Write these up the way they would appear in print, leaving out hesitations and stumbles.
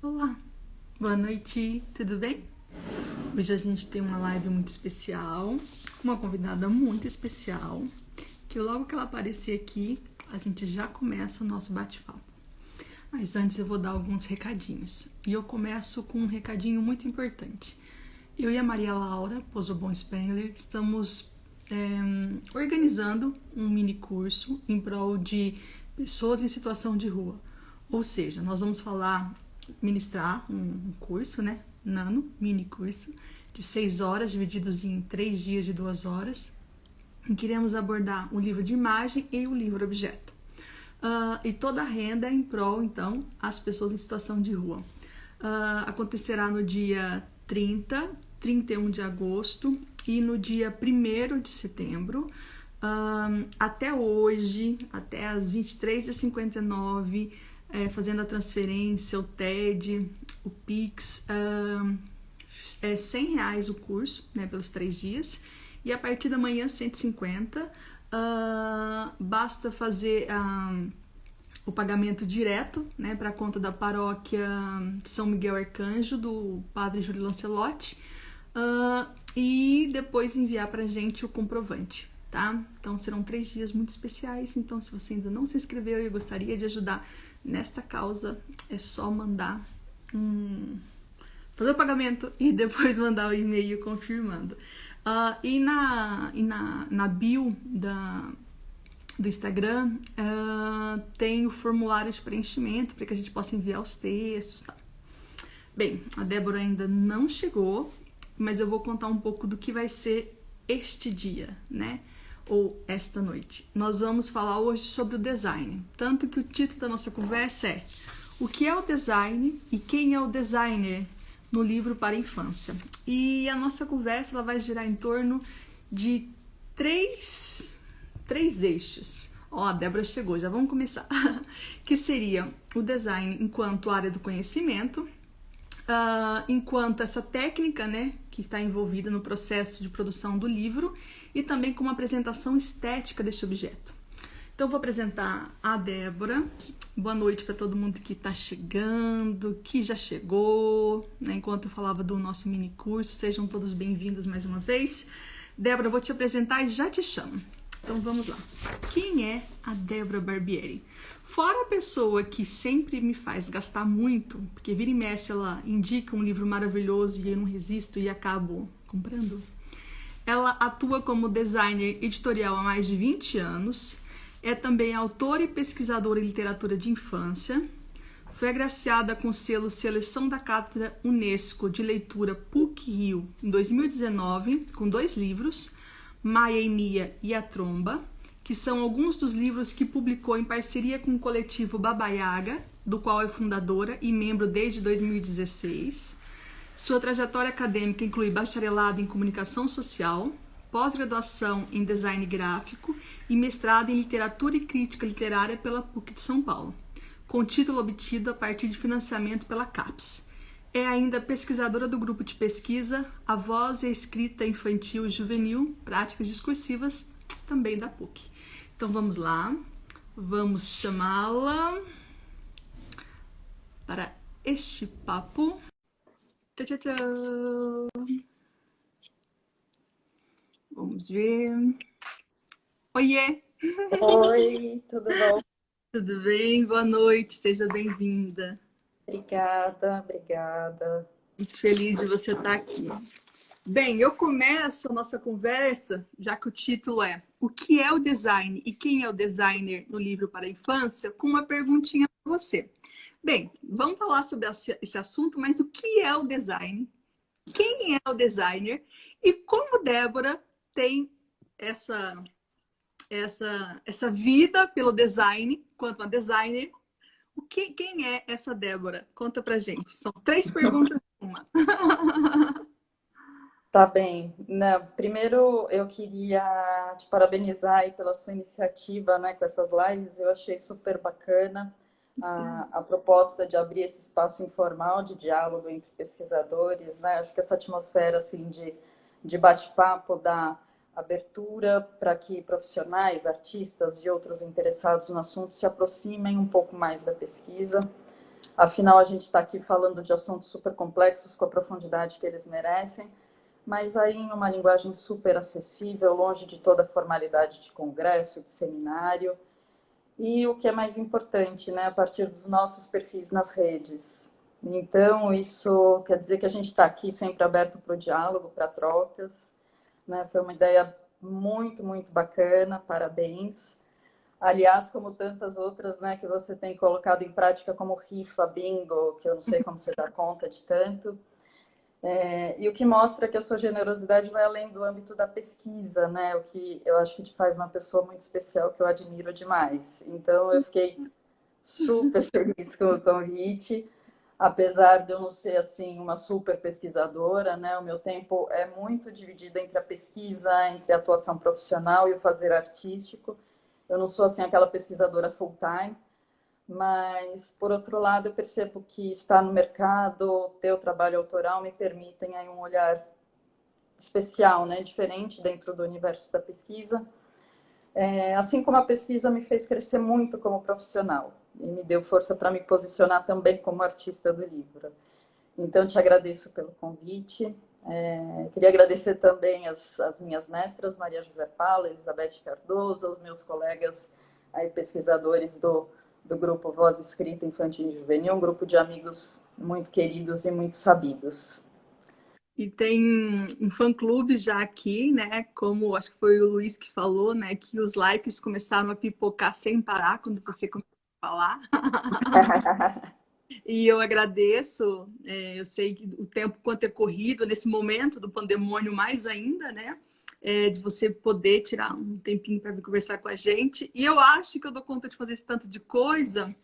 Olá, boa noite, tudo bem? Hoje a gente tem uma live muito especial, uma convidada muito especial, que logo que ela aparecer aqui, a gente já começa o nosso bate-papo. Mas antes eu vou dar alguns recadinhos. E eu começo com um recadinho muito importante. Eu e a Maria Laura Pozobon Spengler estamos organizando um mini curso em prol de pessoas em situação de rua. Ou seja, nós vamos ministrar um curso, né? Mini curso, de 6 horas, divididos em 3 dias de 2 horas. E queremos abordar o livro de imagem e o livro objeto. E toda a renda é em prol, então, às pessoas em situação de rua. Acontecerá no dia 30, 31 de agosto e no dia 1º de setembro. Até hoje, até as 23h59, fazendo a transferência, o TED, o Pix, é R$100 o curso, né, pelos 3 dias. E a partir da manhã, 150. Basta fazer o pagamento direto, né, para a conta da paróquia São Miguel Arcanjo, do padre Júlio Lancelotti, e depois enviar para a gente o comprovante, tá? Então serão 3 dias muito especiais, então se você ainda não se inscreveu e gostaria de ajudar nesta causa, é só mandar fazer o pagamento e depois mandar o e-mail confirmando. E na bio do Instagram tem o formulário de preenchimento para que a gente possa enviar os textos, tá? Bem, a Débora ainda não chegou, mas eu vou contar um pouco do que vai ser este dia, né? Ou esta noite. Nós vamos falar hoje sobre o design, tanto que o título da nossa conversa é O que é o design e quem é o designer no livro para a infância. E a nossa conversa ela vai girar em torno de três eixos. A Débora chegou, já vamos começar. Que seria o design enquanto área do conhecimento, enquanto essa técnica, né, que está envolvida no processo de produção do livro e também como apresentação estética deste objeto. Então, eu vou apresentar a Débora. Boa noite para todo mundo que está chegando, que já chegou, né? Enquanto eu falava do nosso mini curso, sejam todos bem-vindos mais uma vez. Débora, eu vou te apresentar e já te chamo. Então, vamos lá. Quem é a Débora Barbieri? Fora a pessoa que sempre me faz gastar muito, porque vira e mexe ela indica um livro maravilhoso e eu não resisto e acabo comprando. Ela atua como designer editorial há mais de 20 anos. É também autora e pesquisadora em literatura de infância. Foi agraciada com o selo Seleção da Cátedra Unesco de Leitura PUC-Rio em 2019, com 2 livros, Maia e Mia e a Tromba, que são alguns dos livros que publicou em parceria com o coletivo Baba Yaga, do qual é fundadora e membro desde 2016. Sua trajetória acadêmica inclui bacharelado em comunicação social, pós-graduação em design gráfico e mestrado em literatura e crítica literária pela PUC de São Paulo, com título obtido a partir de financiamento pela CAPES. É ainda pesquisadora do grupo de pesquisa A Voz e a Escrita Infantil e Juvenil, Práticas Discursivas, também da PUC. Então vamos lá, vamos chamá-la para este papo. Tchau, tchau, tchau. Vamos ver. Oiê! Oi, tudo bom? Tudo bem? Boa noite, seja bem-vinda. Obrigada. Muito feliz de você estar aqui. Bem, eu começo a nossa conversa, já que o título é O que é o design e quem é o designer no livro para a infância, com uma perguntinha para você. Bem, vamos falar sobre esse assunto, mas o que é o design? Quem é o designer? E como Débora tem essa vida pelo design, quanto a designer, quem é essa Débora? Conta pra gente. São 3 perguntas em uma. Tá bem. Não, primeiro eu queria te parabenizar aí pela sua iniciativa, né, com essas lives. Eu achei super bacana a proposta de abrir esse espaço informal de diálogo entre pesquisadores, né? Acho que essa atmosfera assim de bate-papo dá abertura para que profissionais, artistas e outros interessados no assunto se aproximem um pouco mais da pesquisa. Afinal, a gente está aqui falando de assuntos super complexos com a profundidade que eles merecem, mas aí em uma linguagem super acessível, longe de toda a formalidade de congresso, de seminário. E o que é mais importante, né, a partir dos nossos perfis nas redes. Então, isso quer dizer que a gente está aqui sempre aberto para o diálogo, para trocas, né? Foi uma ideia muito, muito bacana, parabéns. Aliás, como tantas outras, né, que você tem colocado em prática, como rifa, bingo, que eu não sei como você dá conta de tanto. E o que mostra que a sua generosidade vai além do âmbito da pesquisa, né? O que eu acho que te faz uma pessoa muito especial, que eu admiro demais. Então, eu fiquei super feliz com o convite, apesar de eu não ser, assim, uma super pesquisadora, né? O meu tempo é muito dividido entre a pesquisa, entre a atuação profissional e o fazer artístico. Eu não sou, assim, aquela pesquisadora full-time, mas, por outro lado, eu percebo que estar no mercado, ter o trabalho autoral, me permitem aí um olhar especial, né, diferente dentro do universo da pesquisa. Assim como a pesquisa me fez crescer muito como profissional e me deu força para me posicionar também como artista do livro. Então, te agradeço pelo convite. Queria agradecer também as minhas mestras, Maria José Paula, Elizabeth Cardoso, os meus colegas aí, pesquisadores do grupo Voz Escrita Infantil e Juvenil, um grupo de amigos muito queridos e muito sabidos. E tem um fã-clube já aqui, né? Como acho que foi o Luiz que falou, né? Que os likes começaram a pipocar sem parar quando você começou a falar. E eu agradeço, eu sei que o tempo quanto é corrido nesse momento do pandemônio mais ainda, né? De você poder tirar um tempinho para vir conversar com a gente. E eu acho que eu dou conta de fazer esse tanto de coisa,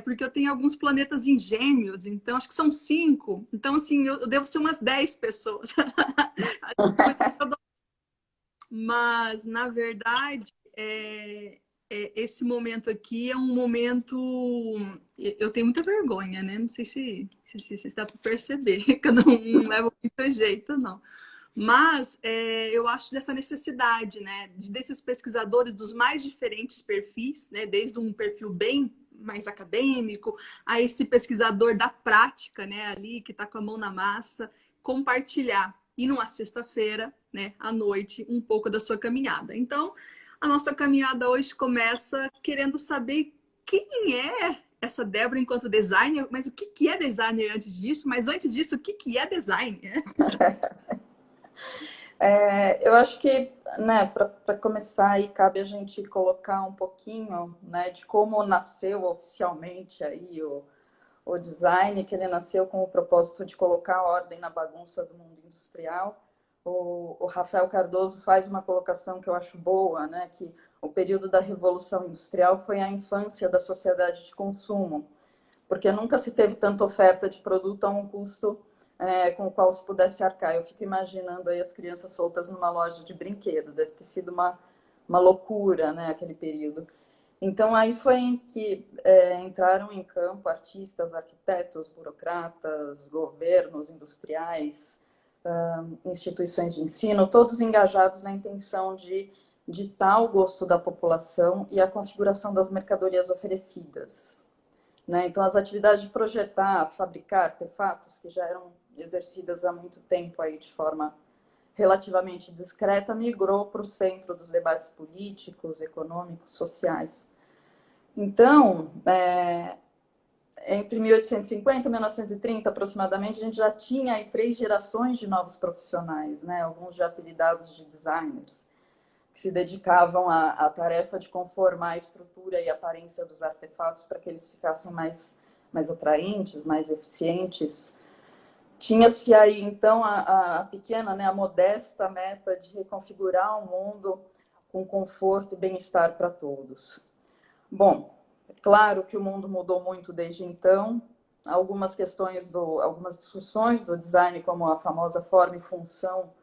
porque eu tenho alguns planetas em gêmeos, então acho que são 5. Então, assim, eu devo ser umas 10 pessoas. Mas, na verdade, esse momento aqui é um momento. Eu tenho muita vergonha, né? Não sei se dá para perceber, que eu não levo muito jeito, não. Mas eu acho dessa necessidade, né? Desses pesquisadores dos mais diferentes perfis, né? Desde um perfil bem mais acadêmico, a esse pesquisador da prática, né? Ali que está com a mão na massa, compartilhar. E numa sexta-feira, né, à noite, um pouco da sua caminhada. Então, a nossa caminhada hoje começa querendo saber quem é essa Débora enquanto designer, mas o que é designer antes disso? Mas antes disso, o que é designer? Eu acho que, né, para começar aí, cabe a gente colocar um pouquinho, né, de como nasceu oficialmente aí o design, que ele nasceu com o propósito de colocar ordem na bagunça do mundo industrial. O Rafael Cardoso faz uma colocação que eu acho boa, né, que o período da Revolução Industrial foi a infância da sociedade de consumo, porque nunca se teve tanta oferta de produto a um custo com o qual se pudesse arcar. Eu fico imaginando aí as crianças soltas numa loja de brinquedo, deve ter sido uma loucura, né, aquele período. Então, aí foi em que entraram em campo artistas, arquitetos, burocratas, governos, industriais, instituições de ensino, todos engajados na intenção de ditar o gosto da população e a configuração das mercadorias oferecidas, né? Então, as atividades de projetar, fabricar artefatos, que já eram exercidas há muito tempo aí de forma relativamente discreta, migrou para o centro dos debates políticos, econômicos, sociais. Então, entre 1850 e 1930, aproximadamente, a gente já tinha aí 3 gerações de novos profissionais, né? Alguns já apelidados de designers, que se dedicavam à tarefa de conformar a estrutura e a aparência dos artefatos para que eles ficassem mais atraentes, mais eficientes. Tinha-se aí, então, a pequena, né, a modesta meta de reconfigurar o mundo com conforto e bem-estar para todos. Bom, é claro que o mundo mudou muito desde então. Algumas discussões do design, como a famosa forma e função,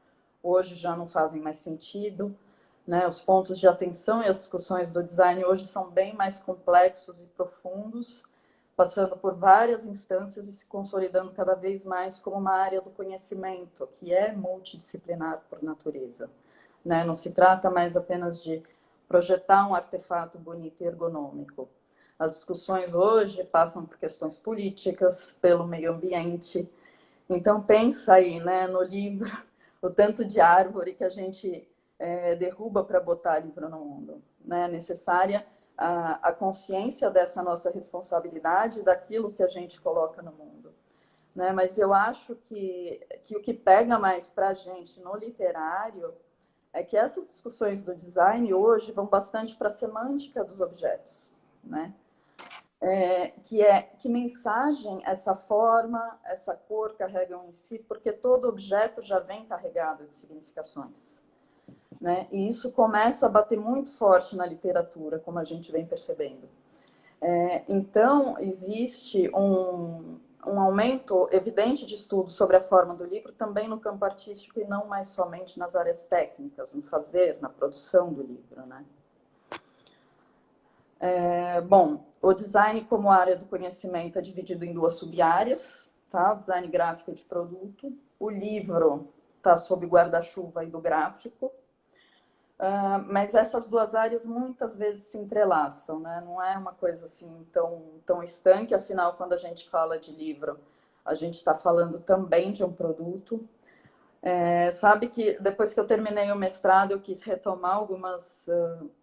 hoje já não fazem mais sentido, né? Os pontos de atenção e as discussões do design hoje são bem mais complexos e profundos, passando por várias instâncias e se consolidando cada vez mais como uma área do conhecimento, que é multidisciplinar por natureza, né? Não se trata mais apenas de projetar um artefato bonito e ergonômico, As discussões hoje passam por questões políticas, pelo meio ambiente. Então, pensa aí, né, no livro, o tanto de árvore que a gente derruba para botar livro no mundo. Né? É necessária a consciência dessa nossa responsabilidade, daquilo que a gente coloca no mundo. Né? Mas eu acho que o que pega mais para a gente no literário é que essas discussões do design hoje vão bastante para a semântica dos objetos. Né? Que mensagem essa forma, essa cor carregam em si, porque todo objeto já vem carregado de significações. Né? E isso começa a bater muito forte na literatura, como a gente vem percebendo. Então, existe um aumento evidente de estudos sobre a forma do livro também no campo artístico e não mais somente nas áreas técnicas, no fazer, na produção do livro. Né? Bom, o design como área do conhecimento é dividido em duas sub-áreas, tá? O design gráfico de produto. O livro está sob guarda-chuva do gráfico, mas essas duas áreas muitas vezes se entrelaçam, né? Não é uma coisa assim tão estanque, afinal, quando a gente fala de livro, a gente está falando também de um produto. Sabe que depois que eu terminei o mestrado, eu quis retomar algumas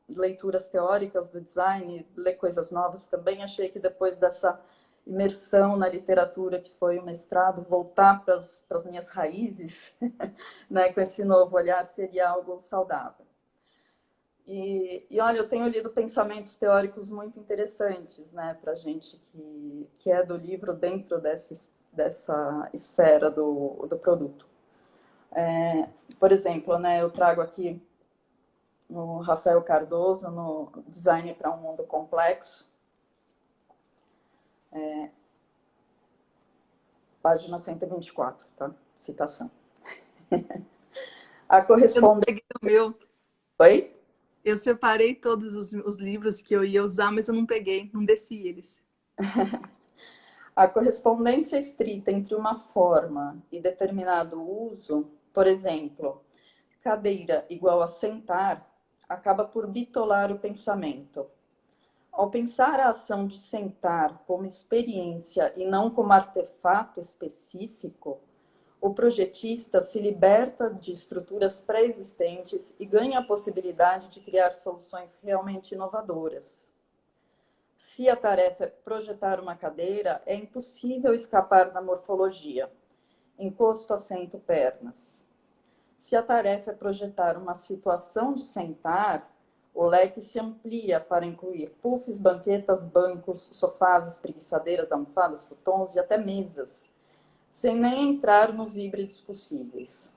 leituras teóricas do design, ler coisas novas também. Achei que depois dessa imersão na literatura que foi o mestrado, voltar para as minhas raízes, né, com esse novo olhar, seria algo saudável. E olha, eu tenho lido pensamentos teóricos muito interessantes, né, para gente que é do livro dentro dessa esfera do produto. Por exemplo, né, eu trago aqui o Rafael Cardoso no Design para um Mundo Complexo, página 124, tá? Citação. A Eu não correspondência... peguei o meu. Oi? Eu separei todos os livros que eu ia usar, mas eu não peguei, não desci eles. A correspondência estrita entre uma forma e determinado uso, por exemplo, cadeira igual a sentar, acaba por bitolar o pensamento. Ao pensar a ação de sentar como experiência e não como artefato específico, o projetista se liberta de estruturas pré-existentes e ganha a possibilidade de criar soluções realmente inovadoras. Se a tarefa é projetar uma cadeira, é impossível escapar da morfologia, encosto, assento, pernas. Se a tarefa é projetar uma situação de sentar, o leque se amplia para incluir puffs, banquetas, bancos, sofás, espreguiçadeiras, almofadas, futons e até mesas, sem nem entrar nos híbridos possíveis.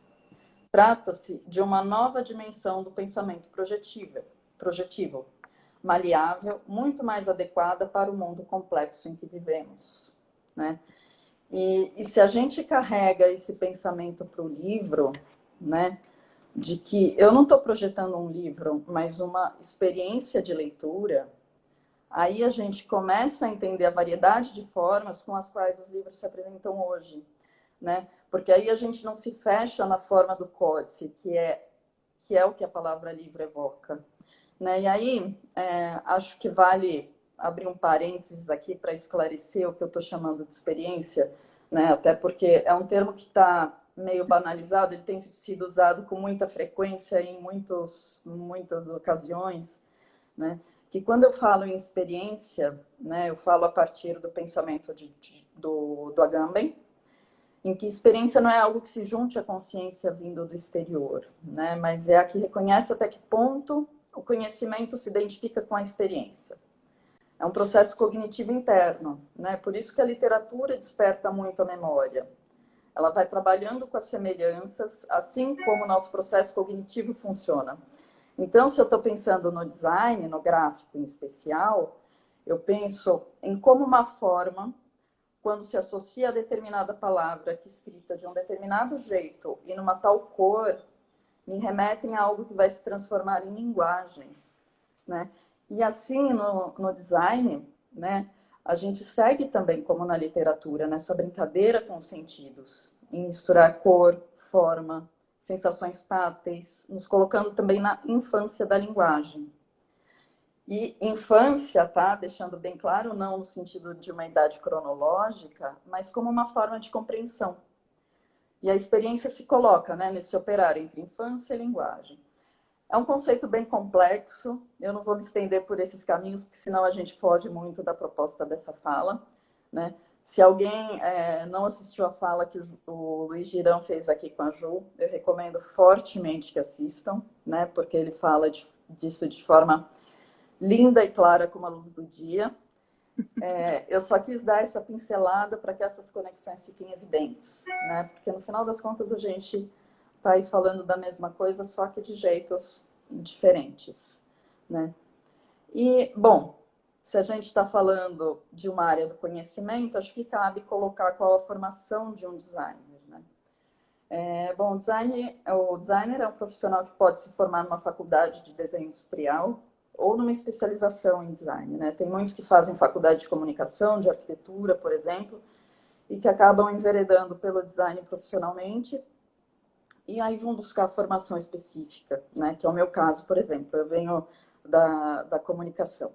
Trata-se de uma nova dimensão do pensamento projetivo, maleável, muito mais adequada para o mundo complexo em que vivemos. Né? E se a gente carrega esse pensamento para o livro, né, de que eu não estou projetando um livro, mas uma experiência de leitura, aí a gente começa a entender a variedade de formas com as quais os livros se apresentam hoje. Né? Porque aí a gente não se fecha na forma do códice, que é o que a palavra livro evoca. Né? E aí, acho que vale abrir um parênteses aqui para esclarecer o que eu estou chamando de experiência, né? Até porque é um termo que está meio banalizado, ele tem sido usado com muita frequência em muitas ocasiões, né? Que quando eu falo em experiência, né, eu falo a partir do pensamento do Agamben, em que experiência não é algo que se junte à consciência vindo do exterior, né? Mas é a que reconhece até que ponto o conhecimento se identifica com a experiência. É um processo cognitivo interno, né? Por isso que a literatura desperta muito a memória. Ela vai trabalhando com as semelhanças, assim como o nosso processo cognitivo funciona. Então, se eu estou pensando no design, no gráfico em especial, eu penso em como uma forma, quando se associa a determinada palavra que é escrita de um determinado jeito e numa tal cor, me remetem a algo que vai se transformar em linguagem, né? E assim, no design, né, a gente segue também, como na literatura, nessa brincadeira com os sentidos, em misturar cor, forma, sensações táteis, nos colocando também na infância da linguagem. E infância, tá? Deixando bem claro, não no sentido de uma idade cronológica, mas como uma forma de compreensão. E a experiência se coloca, né, nesse operar entre infância e linguagem. É um conceito bem complexo, eu não vou me estender por esses caminhos, porque senão a gente foge muito da proposta dessa fala, né? Se alguém não assistiu a fala que o Luiz Girão fez aqui com a Ju, eu recomendo fortemente que assistam, né? Porque ele fala disso de forma linda e clara como a luz do dia. Eu só quis dar essa pincelada para que essas conexões fiquem evidentes, né? Porque no final das contas a gente está aí falando da mesma coisa, só que de jeitos diferentes, né? E, bom, se a gente está falando de uma área do conhecimento, acho que cabe colocar qual a formação de um designer, né? Bom, o designer é um profissional que pode se formar numa faculdade de desenho industrial ou numa especialização em design, né? Tem muitos que fazem faculdade de comunicação, de arquitetura, por exemplo, e que acabam enveredando pelo design profissionalmente e aí vão buscar formação específica, né? Que é o meu caso, por exemplo. Eu venho da comunicação.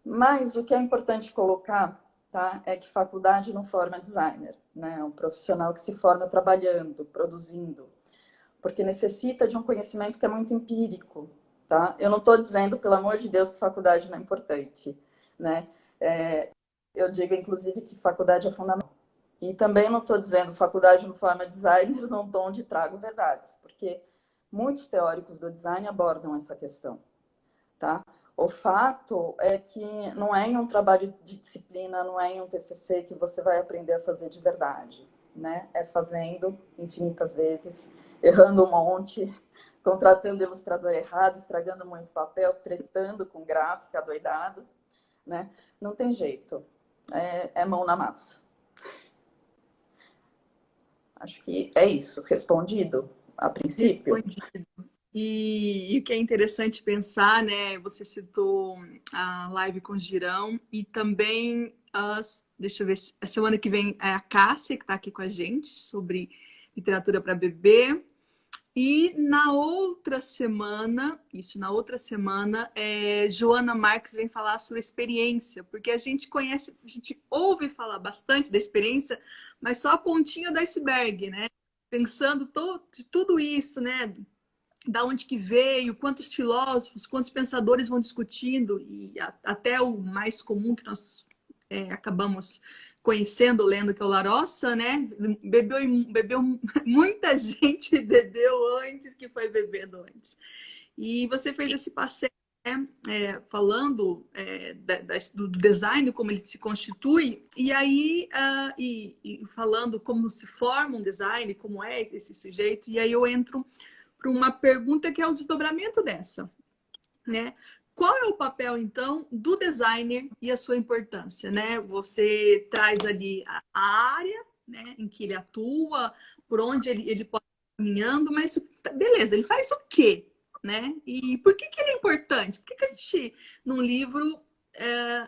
Mas o que é importante colocar, tá, é que faculdade não forma designer, né? É um profissional que se forma trabalhando, produzindo, porque necessita de um conhecimento que é muito empírico, tá? Eu não estou dizendo, pelo amor de Deus, que faculdade não é importante, né? Eu digo, inclusive, que faculdade é fundamental. E também não estou dizendo faculdade não forma designer num tom de trago verdades, porque muitos teóricos do design abordam essa questão, tá? O fato é que não é em um trabalho de disciplina, não é em um TCC que você vai aprender a fazer de verdade, né? É fazendo infinitas vezes, errando um monte, contratando ilustrador errado, estragando muito papel, tretando com gráfica, doidado, né? Não tem jeito, é mão na massa. Acho que é isso, respondido a princípio. Respondido. E o que é interessante pensar, né? Você citou a live com o Girão e também deixa eu ver, a semana que vem é a Cássia que está aqui com a gente sobre literatura para bebê. E na outra semana, Joana Marques vem falar sobre experiência, porque a gente conhece, a gente ouve falar bastante da experiência, mas só a pontinha do iceberg, né? Pensando tudo isso, né? Da onde que veio, quantos filósofos, quantos pensadores vão discutindo, e até o mais comum que nós acabamos conhecendo, lendo, que é o Larossa, né? Bebeu muita gente bebeu antes que foi bebendo antes. E você fez esse passeio, né? Falando do design, como ele se constitui, e aí e falando como se forma um design, como é esse sujeito, e aí eu entro para uma pergunta que é o desdobramento dessa, né? Qual é o papel, então, do designer e a sua importância, né? Você traz ali a área, né, em que ele atua, por onde ele pode estar caminhando, mas beleza, ele faz o quê, né? E por que ele é importante? Por que a gente, num livro,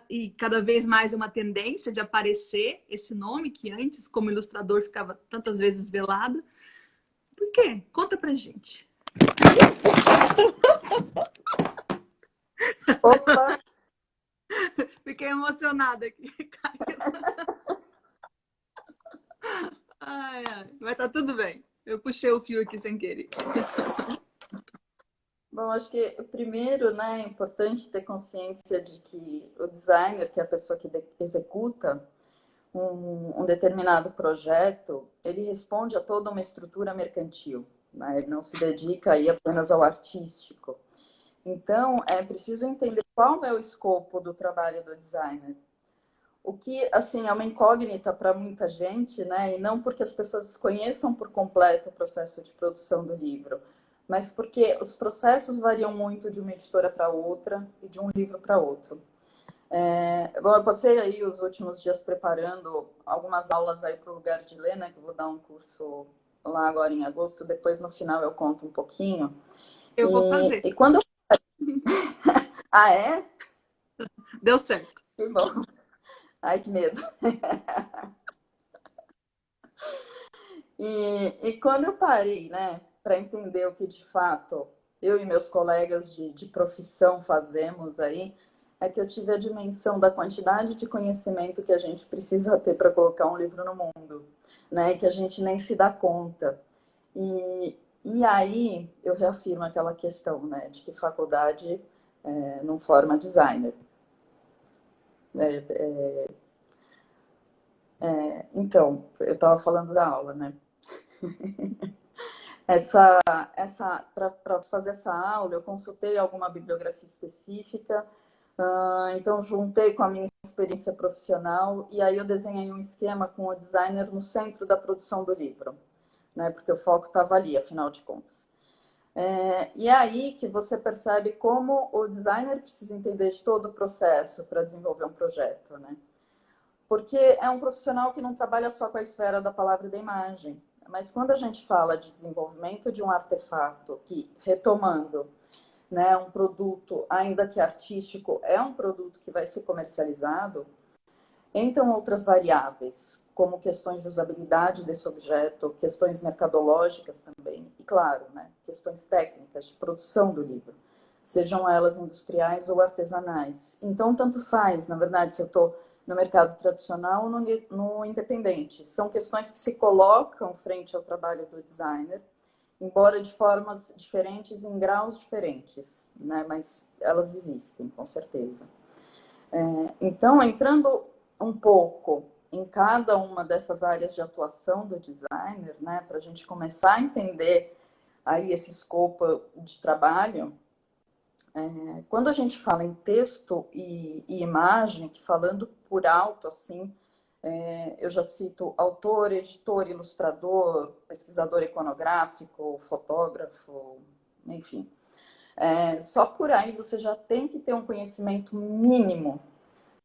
e cada vez mais é uma tendência de aparecer esse nome que antes, como ilustrador, ficava tantas vezes velado. Por quê? Conta pra gente. Opa! Fiquei emocionada aqui. Ai, ai. Mas tá tudo bem. Eu puxei o fio aqui sem querer. Bom, acho que primeiro, né, é importante ter consciência de que o designer, que é a pessoa que executa um determinado projeto, ele responde a toda uma estrutura mercantil, né? Ele não se dedica aí apenas ao artístico. Então, é preciso entender qual é o escopo do trabalho do designer. O que, assim, é uma incógnita para muita gente, né? E não porque as pessoas conheçam por completo o processo de produção do livro, mas porque os processos variam muito de uma editora para outra e de um livro para outro. Bom, eu passei aí os últimos dias preparando algumas aulas aí para o Lugar de Ler, né? Que eu vou dar um curso lá agora em agosto. Depois, no final, eu conto um pouquinho. Eu vou fazer. E quando... Ah, é? Deu certo. Que bom. Ai, que medo. E quando eu parei, né, para entender o que de fato eu e meus colegas de profissão fazemos aí, é que eu tive a dimensão da quantidade de conhecimento que a gente precisa ter para colocar um livro no mundo, né? Que a gente nem se dá conta. E aí eu reafirmo aquela questão, né? De que faculdade não forma designer. Então, eu estava falando da aula, né? Para fazer essa aula, eu consultei alguma bibliografia específica, então juntei com a minha experiência profissional e aí eu desenhei um esquema com o designer no centro da produção do livro, né? Porque o foco estava ali, afinal de contas. E é aí que você percebe como o designer precisa entender de todo o processo para desenvolver um projeto, né? Porque é um profissional que não trabalha só com a esfera da palavra e da imagem. Mas quando a gente fala de desenvolvimento de um artefato que, retomando, né, um produto, ainda que artístico, é um produto que vai ser comercializado, entram outras variáveis, como questões de usabilidade desse objeto, questões mercadológicas também, e claro, né, questões técnicas de produção do livro, sejam elas industriais ou artesanais. Então, tanto faz, na verdade, se eu estou no mercado tradicional ou no independente. São questões que se colocam frente ao trabalho do designer, embora de formas diferentes, em graus diferentes, né? Mas elas existem, com certeza. Então, entrando um pouco em cada uma dessas áreas de atuação do designer, né, para a gente começar a entender aí esse escopo de trabalho, quando a gente fala em texto e imagem, que falando por alto, assim, eu já cito autor, editor, ilustrador, pesquisador iconográfico, fotógrafo, enfim. Só por aí você já tem que ter um conhecimento mínimo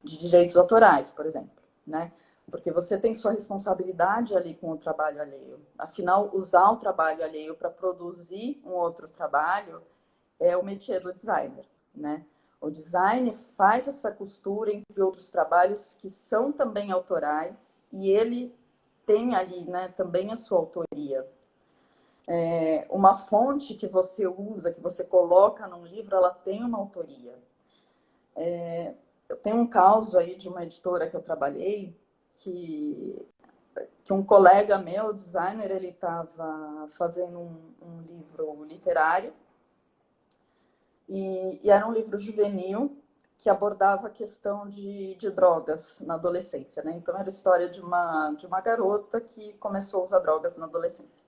de direitos autorais, por exemplo, né? Porque você tem sua responsabilidade ali com o trabalho alheio. Afinal, usar o trabalho alheio para produzir um outro trabalho é o métier do designer, né? O design faz essa costura entre outros trabalhos que são também autorais e ele tem ali, né, também a sua autoria. Uma fonte que você usa, que você coloca num livro, ela tem uma autoria. Eu tenho um caso aí de uma editora que eu trabalhei, que um colega meu, designer, ele estava fazendo um livro literário e era um livro juvenil que abordava a questão de drogas na adolescência, né? Então era a história de uma garota que começou a usar drogas na adolescência.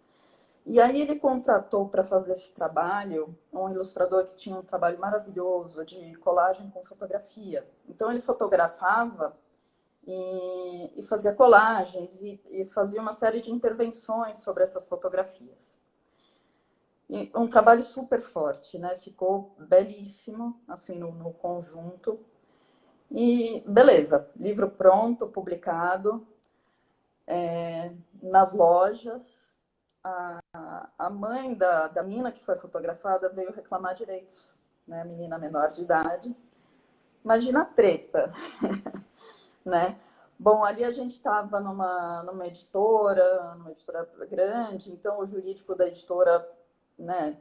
E aí ele contratou para fazer esse trabalho um ilustrador que tinha um trabalho maravilhoso de colagem com fotografia. Então ele fotografava e fazia colagens e fazia uma série de intervenções sobre essas fotografias. E um trabalho super forte, né? Ficou belíssimo, assim, no conjunto. E beleza, livro pronto, publicado, nas lojas. A mãe da menina que foi fotografada veio reclamar direitos, né? A menina menor de idade. Imagina a treta, né? Bom, ali a gente estava numa editora grande, então o jurídico da editora, né,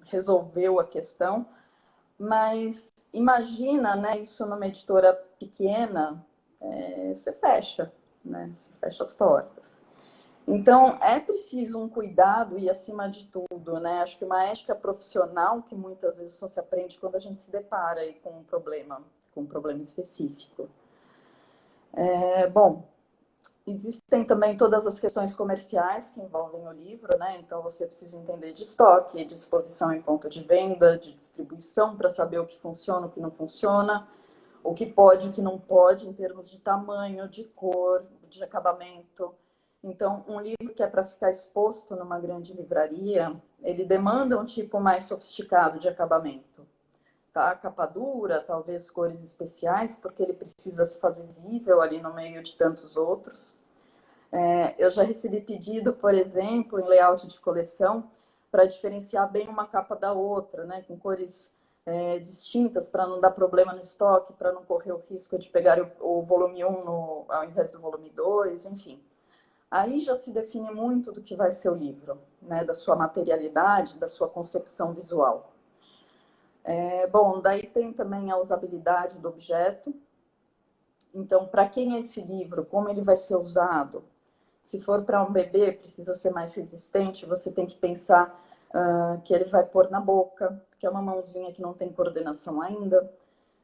resolveu a questão, mas imagina, né, isso numa editora pequena, você fecha, né? Você fecha as portas. Então, é preciso um cuidado e, acima de tudo, né? Acho que uma ética profissional que muitas vezes só se aprende quando a gente se depara aí com um problema específico. Bom, existem também todas as questões comerciais que envolvem o livro, né? Então, você precisa entender de estoque, de exposição em ponto de venda, de distribuição, para saber o que funciona, o que não funciona, o que pode, o que não pode, em termos de tamanho, de cor, de acabamento. Então, um livro que é para ficar exposto numa grande livraria, ele demanda um tipo mais sofisticado de acabamento. Tá? Capa dura, talvez cores especiais, porque ele precisa se fazer visível ali no meio de tantos outros. Eu já recebi pedido, por exemplo, em layout de coleção, para diferenciar bem uma capa da outra, né? Com cores distintas, para não dar problema no estoque, para não correr o risco de pegar o volume 1 ao invés do volume 2, enfim. aí já se define muito do que vai ser o livro, né? Da sua materialidade, da sua concepção visual. Bom, daí tem também a usabilidade do objeto. Então, para quem é esse livro? Como ele vai ser usado? Se for para um bebê, precisa ser mais resistente, você tem que pensar que ele vai pôr na boca, que é uma mãozinha que não tem coordenação ainda.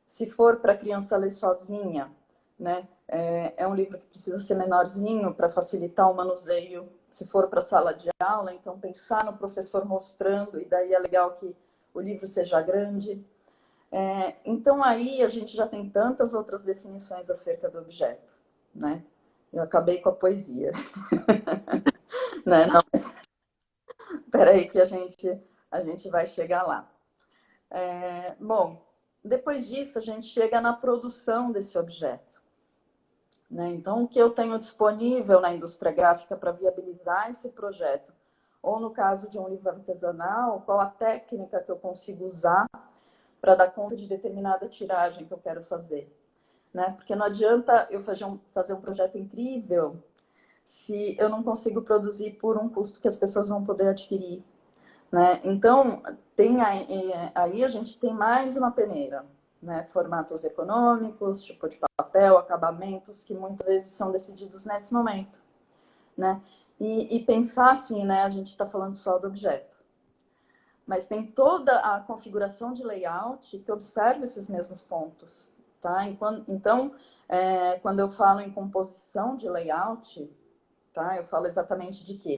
Se for para a criança ler sozinha, né, é um livro que precisa ser menorzinho para facilitar o manuseio. Se for para a sala de aula, então pensar no professor mostrando, e daí é legal que o livro seja grande. Então aí a gente já tem tantas outras definições acerca do objeto, né? Eu acabei com a poesia. Né? Não, espera aí que a gente vai chegar lá. Bom, depois disso a gente chega na produção desse objeto. Né? Então, o que eu tenho disponível na indústria gráfica para viabilizar esse projeto? Ou no caso de um livro artesanal, qual a técnica que eu consigo usar para dar conta de determinada tiragem que eu quero fazer? Né? Porque não adianta eu fazer um projeto incrível se eu não consigo produzir por um custo que as pessoas vão poder adquirir. Né? Então, aí a gente tem mais uma peneira, né? Formatos econômicos, tipo de papel, acabamentos, que muitas vezes são decididos nesse momento. Né? E pensar assim, né? A gente está falando só do objeto. Mas tem toda a configuração de layout que observa esses mesmos pontos. Tá? Então, quando eu falo em composição de layout, tá? Eu falo exatamente de quê?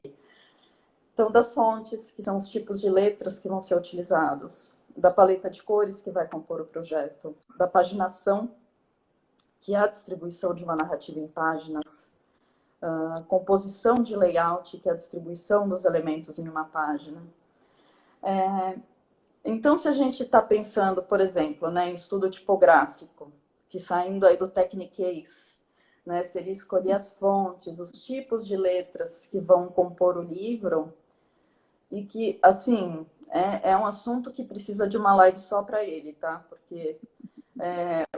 Então, das fontes, que são os tipos de letras que vão ser utilizados, da paleta de cores que vai compor o projeto, da paginação, que é a distribuição de uma narrativa em páginas, composição de layout, que é a distribuição dos elementos em uma página. Então, se a gente está pensando, por exemplo, né, em estudo tipográfico, que saindo aí do Technicase, né, seria escolher as fontes, os tipos de letras que vão compor o livro, e que, assim, é um assunto que precisa de uma live só para ele, tá? Porque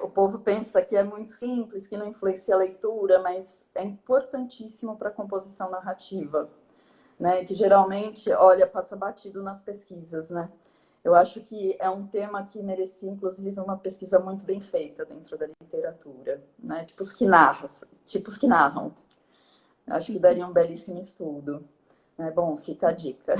o povo pensa que é muito simples, que não influencia a leitura, mas é importantíssimo para a composição narrativa, né? Que geralmente, olha, passa batido nas pesquisas, né? Eu acho que é um tema que merecia, inclusive, uma pesquisa muito bem feita dentro da literatura, né? Tipos que narram. Acho que daria um belíssimo estudo. Bom, fica a dica.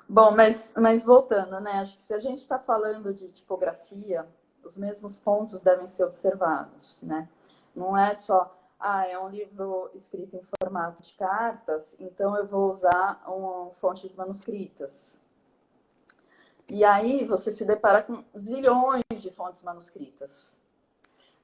Bom, mas voltando, né? Acho que se a gente está falando de tipografia, os mesmos pontos devem ser observados, né? Não é só, é um livro escrito em formato de cartas, então eu vou usar fontes manuscritas. E aí você se depara com zilhões de fontes manuscritas.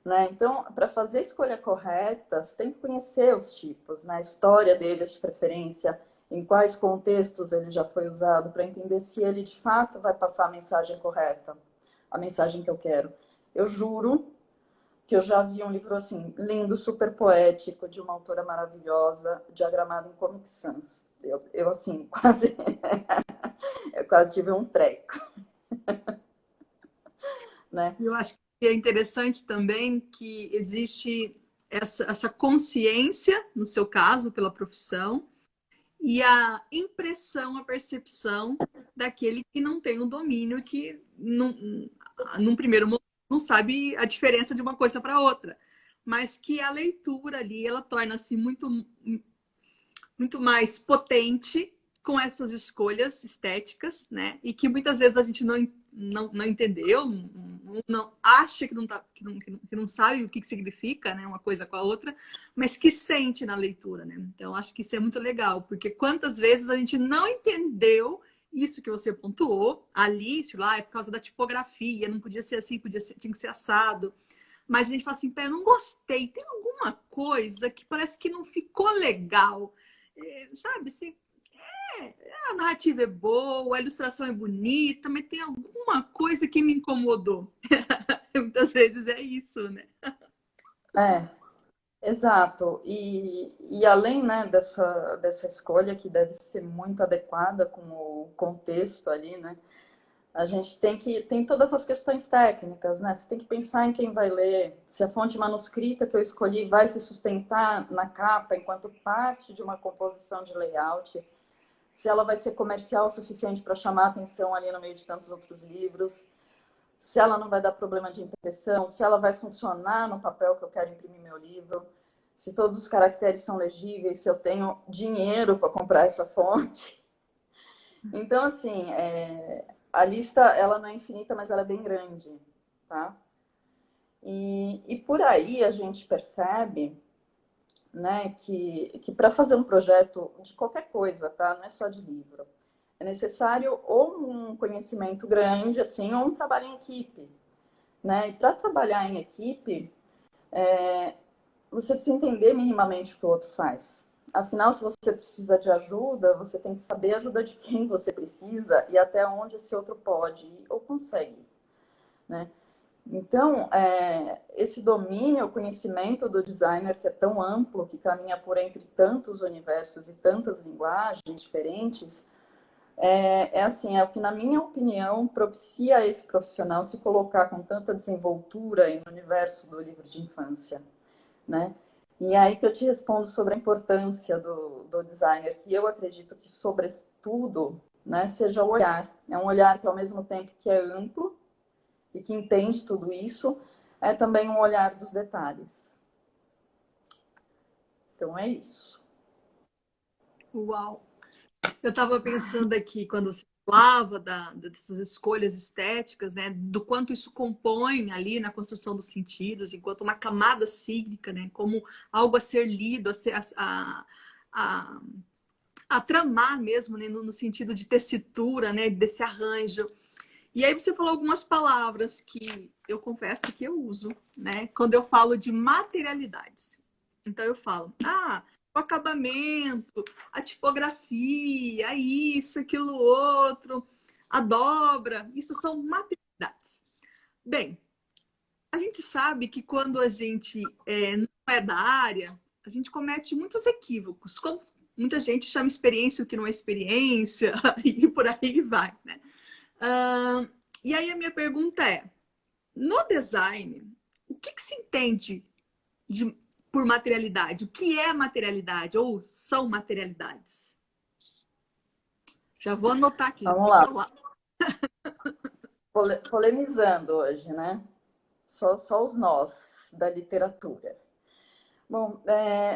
Né? Então, para fazer a escolha correta, você tem que conhecer os tipos, né? A história deles de preferência, em quais contextos ele já foi usado, para entender se ele de fato vai passar a mensagem correta, a mensagem que eu quero. Eu juro que eu já vi um livro assim, lindo, super poético, de uma autora maravilhosa, diagramado em Comic Sans. Eu assim, eu quase tive um treco. Né? Eu acho que é interessante também que existe essa consciência, no seu caso, pela profissão, e a impressão, a percepção daquele que não tem o domínio, que num primeiro momento não sabe a diferença de uma coisa para outra, mas que a leitura ali ela torna-se muito mais potente com essas escolhas estéticas, né? E que muitas vezes a gente não entendeu, não acha que não sabe o que significa, né? Uma coisa com a outra, mas que sente na leitura, né? Então, acho que isso é muito legal, porque quantas vezes a gente não entendeu isso que você pontuou ali, sei lá, é por causa da tipografia, não podia ser assim, tinha que ser assado. Mas a gente fala assim, pera, não gostei, tem alguma coisa que parece que não ficou legal. Sabe, assim, a narrativa é boa, a ilustração é bonita, mas tem alguma coisa que me incomodou. Muitas vezes é isso, né? É, exato. E além, né, dessa escolha que deve ser muito adequada com o contexto ali, né? A gente tem todas as questões técnicas, né? Você tem que pensar em quem vai ler, se a fonte manuscrita que eu escolhi vai se sustentar na capa enquanto parte de uma composição de layout, se ela vai ser comercial o suficiente para chamar a atenção ali no meio de tantos outros livros, se ela não vai dar problema de impressão, se ela vai funcionar no papel que eu quero imprimir meu livro, se todos os caracteres são legíveis, se eu tenho dinheiro para comprar essa fonte. Então, assim, a lista ela não é infinita, mas ela é bem grande, tá? E por aí a gente percebe, né, que para fazer um projeto de qualquer coisa, tá? Não é só de livro. É necessário ou um conhecimento grande, assim, ou um trabalho em equipe, né? E para trabalhar em equipe, você precisa entender minimamente o que o outro faz. Afinal, se você precisa de ajuda, você tem que saber a ajuda de quem você precisa e até onde esse outro pode ou consegue, né? Então, esse domínio, o conhecimento do designer, que é tão amplo, que caminha por entre tantos universos e tantas linguagens diferentes, assim, é o que, na minha opinião, propicia a esse profissional se colocar com tanta desenvoltura no universo do livro de infância, né? E é aí que eu te respondo sobre a importância do designer, que eu acredito que, sobretudo, né, seja o olhar. É um olhar que, ao mesmo tempo que é amplo e que entende tudo isso, é também um olhar dos detalhes. Então, é isso. Uau! Eu estava pensando aqui, quando você falava dessas escolhas estéticas, né, do quanto isso compõe ali na construção dos sentidos, enquanto uma camada cínica, né, como algo a ser lido, a, a tramar mesmo, né, no sentido de tessitura, né, desse arranjo. E aí você falou algumas palavras que eu confesso que eu uso, né, quando eu falo de materialidades. Então eu falo, o acabamento, a tipografia, isso, aquilo outro, a dobra, isso são materialidades. Bem, a gente sabe que quando a gente não é da área, a gente comete muitos equívocos, como muita gente chama experiência o que não é experiência, e por aí vai, né? E aí a minha pergunta é, no design, o que se entende por materialidade? O que é materialidade? Ou são materialidades? Já vou anotar aqui. Vamos lá. Polemizando hoje, né? Só os nós da literatura. Bom,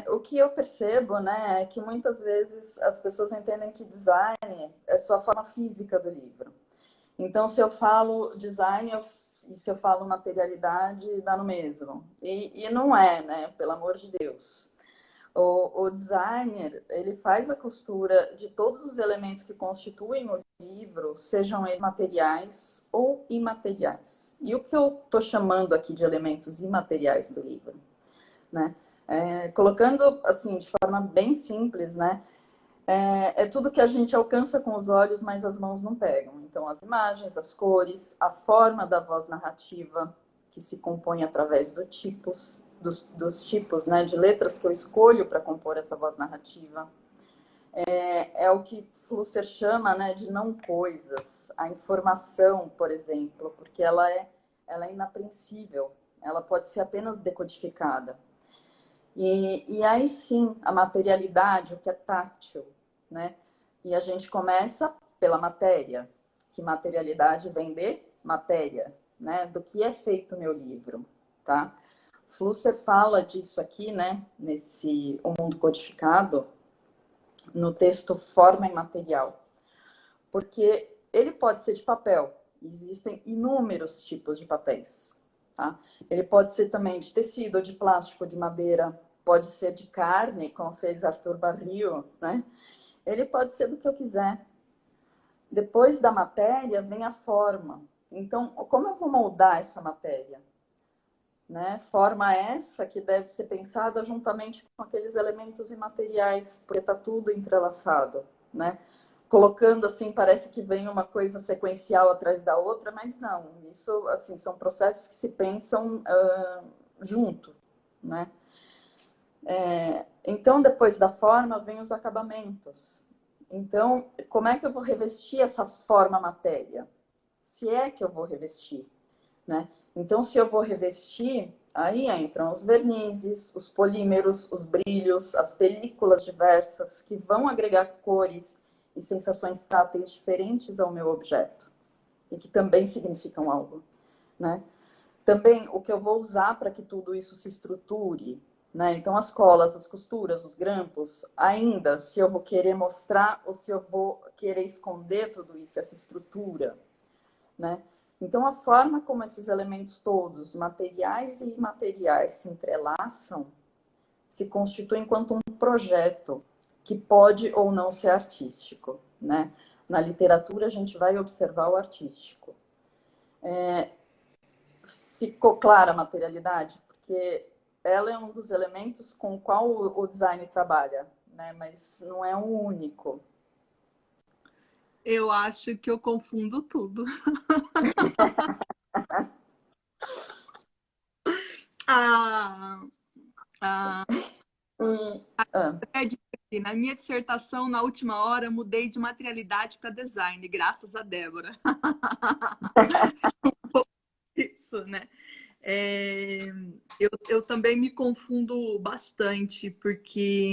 o que eu percebo, né, é que muitas vezes as pessoas entendem que design é só a forma física do livro. Então, se eu falo design e se eu falo materialidade, dá no mesmo. E não é, né? Pelo amor de Deus. O designer, ele faz a costura de todos os elementos que constituem o livro, sejam eles materiais ou imateriais. E o que eu estou chamando aqui de elementos imateriais do livro, né? Colocando, assim, de forma bem simples, né? É tudo que a gente alcança com os olhos, mas as mãos não pegam. Então, as imagens, as cores, a forma da voz narrativa, que se compõe através dos tipos, né, de letras que eu escolho para compor essa voz narrativa. É o que Flusser chama, né, de não coisas. A informação, por exemplo, porque ela é inapreensível. Ela pode ser apenas decodificada. E aí sim, a materialidade, o que é tátil, né? E a gente começa pela matéria, que materialidade vem de matéria, né? Do que é feito o meu livro, tá? Flusser fala disso aqui, né? Nesse O Mundo Codificado, no texto Forma e Material. Porque ele pode ser de papel, existem inúmeros tipos de papéis, tá? Ele pode ser também de tecido, de plástico, de madeira, pode ser de carne, como fez Arthur Barrio, né? Ele pode ser do que eu quiser. Depois da matéria vem a forma. Então, como eu vou moldar essa matéria? Né? Forma essa que deve ser pensada juntamente com aqueles elementos imateriais, porque está tudo entrelaçado, né? Colocando assim, parece que vem uma coisa sequencial atrás da outra, mas não. Isso, assim, são processos que se pensam junto, né? Então, depois da forma, vem os acabamentos. Então, como é que eu vou revestir essa forma matéria? se é que eu vou revestir, né? Então, se eu vou revestir, aí entram os vernizes, os polímeros, os brilhos, as películas diversas que vão agregar cores e sensações táteis diferentes ao meu objeto e que também significam algo, né? Também o que eu vou usar para que tudo isso se estruture, né? Então, as colas, as costuras, os grampos, ainda se eu vou querer mostrar ou se eu vou querer esconder tudo isso, essa estrutura, né? Então, a forma como esses elementos todos, materiais e imateriais, se entrelaçam, se constitui enquanto um projeto que pode ou não ser artístico, né? Na literatura, a gente vai observar o artístico. Ficou clara a materialidade? Porque ela é um dos elementos com o qual o design trabalha, né? Mas não é o único. Eu acho que eu confundo tudo. Ah, ah, E, ah, na minha dissertação, na última hora, mudei de materialidade para design, graças a Débora. Isso, né? É, eu também me confundo bastante, porque.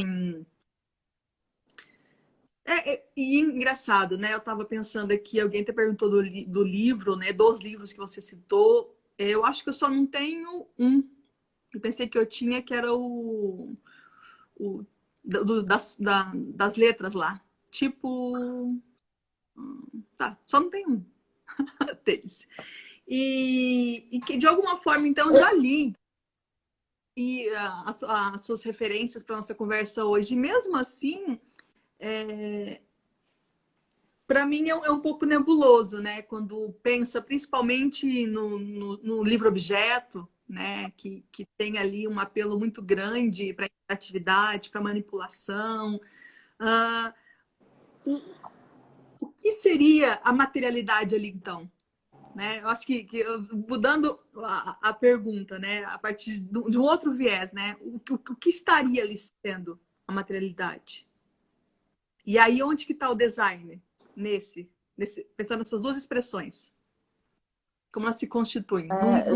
E engraçado, né? Eu estava pensando aqui, alguém te perguntou do livro, né? Dos livros que você citou. Eu acho que eu só não tenho um. Eu pensei que eu tinha, que era o das letras lá. Tipo. Tá, só não tem um deles. E que de alguma forma, então, já li e as suas referências para nossa conversa hoje. Mesmo assim, para mim é um pouco nebuloso, né? Quando pensa principalmente no livro-objeto, né? Que tem ali um apelo muito grande para atividade, para manipulação. Ah, o, o que seria a materialidade ali, então? Né? Eu acho que mudando a pergunta, né? A partir de um outro viés, né? O que estaria ali sendo a materialidade? E aí, onde que está o design pensando nessas duas expressões? Como elas se constituem? é,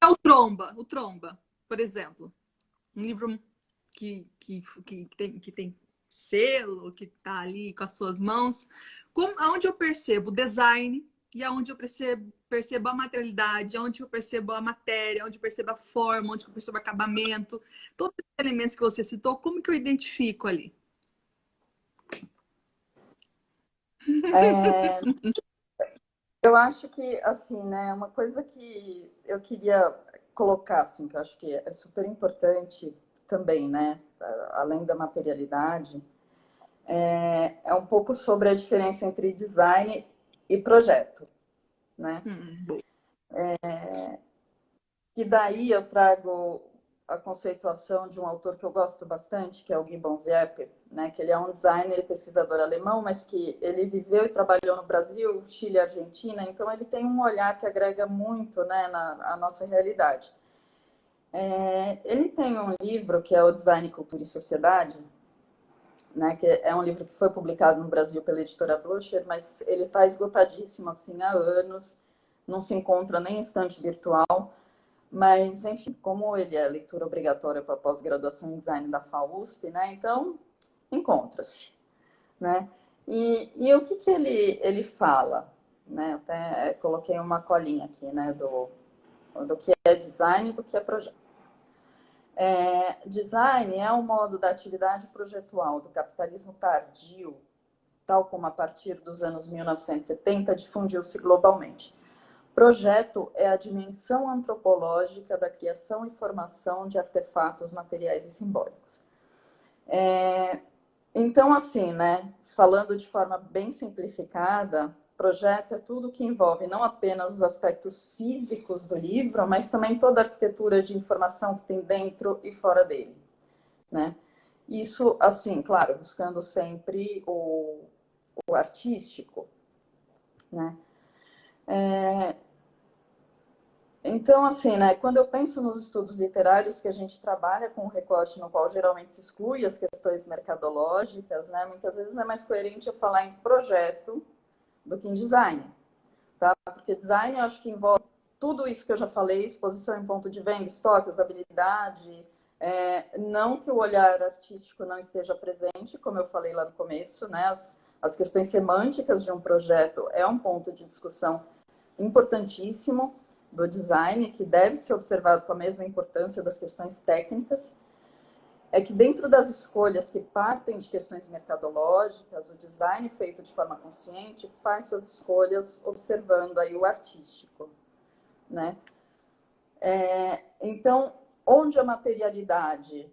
É o tromba, por exemplo. Um livro que tem selo, que está ali com as suas mãos. Aonde eu percebo o design e aonde eu percebo a materialidade, aonde eu percebo a matéria, onde eu percebo a forma, onde eu percebo o acabamento. Todos os elementos que você citou, como que eu identifico ali? é, eu acho que, assim, né? Uma coisa que eu queria colocar, assim, que eu acho que é super importante também, né? Além da materialidade, é um pouco sobre a diferença entre design e projeto, né? Boa. E daí eu trago a conceituação de um autor que eu gosto bastante, que é o Gibbon Ziepe, né? Que ele é um designer e pesquisador alemão, mas que ele viveu e trabalhou no Brasil, Chile e Argentina, então ele tem um olhar que agrega muito, né, na nossa realidade. Ele tem um livro que é o Design, Cultura e Sociedade, né, que é um livro que foi publicado no Brasil pela editora Blucher, mas ele está esgotadíssimo assim há anos, não se encontra nem em estante virtual. Mas, enfim, como ele é leitura obrigatória para pós-graduação em design da FAUSP, né? Então, encontra-se, né? E o que ele fala, né? Até coloquei uma colinha aqui, né? Do que é design e do que é projeto. Design é um modo da atividade projetual do capitalismo tardio, tal como a partir dos anos 1970 difundiu-se globalmente. Projeto é a dimensão antropológica da criação e formação de artefatos materiais e simbólicos. Então, assim, né, falando de forma bem simplificada, projeto é tudo que envolve não apenas os aspectos físicos do livro, mas também toda a arquitetura de informação que tem dentro e fora dele, né? Isso, assim, claro, buscando sempre o artístico, né? Então, assim, né, quando eu penso nos estudos literários que a gente trabalha com um recorte no qual geralmente se exclui as questões mercadológicas, né, muitas vezes é mais coerente eu falar em projeto do que em design. tá? Porque design eu acho que envolve tudo isso que eu já falei, exposição em ponto de venda, estoque, usabilidade, não que o olhar artístico não esteja presente, como eu falei lá no começo, né? As questões semânticas de um projeto é um ponto de discussão importantíssimo do design, que deve ser observado com a mesma importância das questões técnicas. É que dentro das escolhas que partem de questões mercadológicas, o design feito de forma consciente faz suas escolhas observando aí o artístico, né? Então, onde a materialidade,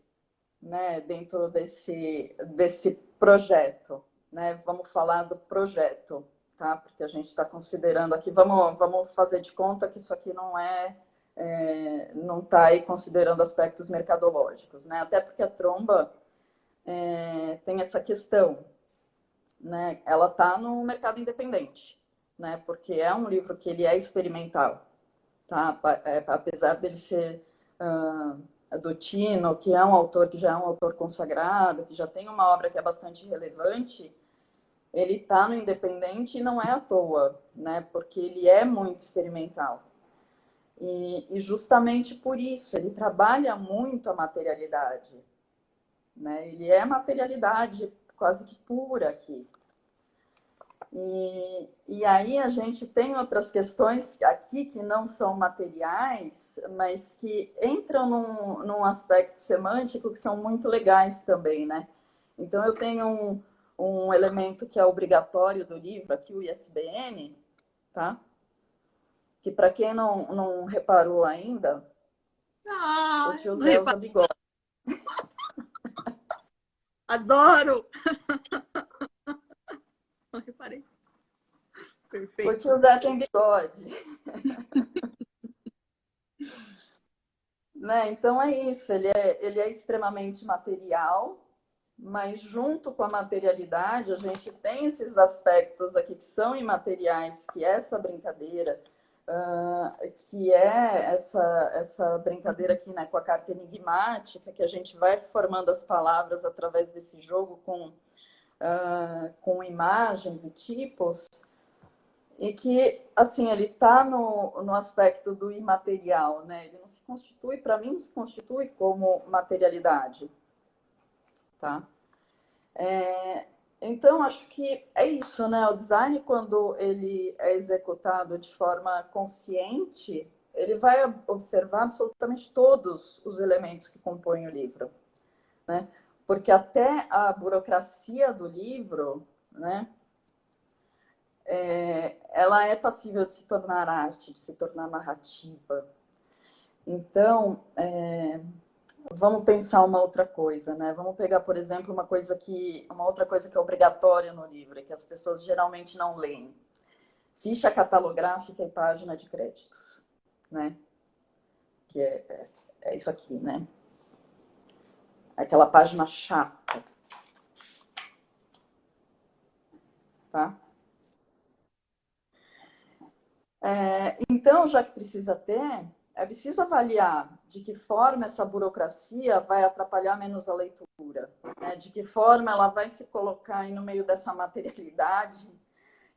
né, dentro desse projeto, né? Vamos falar do projeto, tá? Porque a gente está considerando aqui, vamos fazer de conta que isso aqui não está aí considerando aspectos mercadológicos, né? Até porque a Tromba tem essa questão, né? Ela está no mercado independente, né? Porque é um livro que ele é experimental, tá? Apesar dele ser do Tino, que é um autor que já é um autor consagrado, que já tem uma obra que é bastante relevante, ele está no independente e não é à toa, né? Porque ele é muito experimental. E justamente por isso, ele trabalha muito a materialidade, né? Ele é materialidade quase que pura aqui. E aí a gente tem outras questões aqui que não são materiais, mas que entram num aspecto semântico que são muito legais também, né? Então eu tenho um elemento que é obrigatório do livro, aqui o ISBN, tá? Que para quem não reparou ainda, o tio Não Zé usa reparei. bigode. Adoro! Não reparei. O Perfeito. tio Zé tem bigode. Né? Então é isso, ele é extremamente material, mas junto com a materialidade, a gente tem esses aspectos aqui que são imateriais, que é essa brincadeira, que é essa brincadeira aqui, né, com a carta enigmática, que a gente vai formando as palavras através desse jogo com imagens e tipos, e que, assim, ele está no aspecto do imaterial, né? Ele não se constitui, para mim, não se constitui como materialidade, tá? Então, acho que é isso, né? O design, quando ele é executado de forma consciente, ele vai observar absolutamente todos os elementos que compõem o livro, né? Porque até a burocracia do livro, né? Ela é passível de se tornar arte, de se tornar narrativa. Então, vamos pensar uma outra coisa, né? Vamos pegar, por exemplo, uma outra coisa que é obrigatória no livro, e que as pessoas geralmente não leem. Ficha catalográfica e página de créditos, né? Que é isso aqui, né? Aquela página chata, tá? Então, já que precisa ter, é preciso avaliar de que forma essa burocracia vai atrapalhar menos a leitura, né? De que forma ela vai se colocar aí no meio dessa materialidade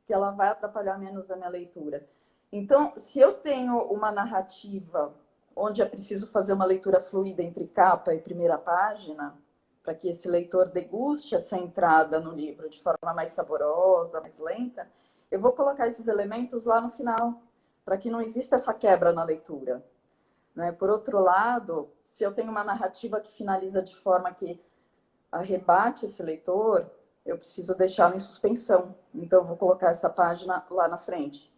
que ela vai atrapalhar menos a minha leitura. Então, se eu tenho uma narrativa onde é preciso fazer uma leitura fluida entre capa e primeira página, para que esse leitor deguste essa entrada no livro de forma mais saborosa, mais lenta, eu vou colocar esses elementos lá no final, para que não exista essa quebra na leitura, né? Por outro lado, se eu tenho uma narrativa que finaliza de forma que arrebate esse leitor, eu preciso deixá-lo em suspensão. Então, eu vou colocar essa página lá na frente.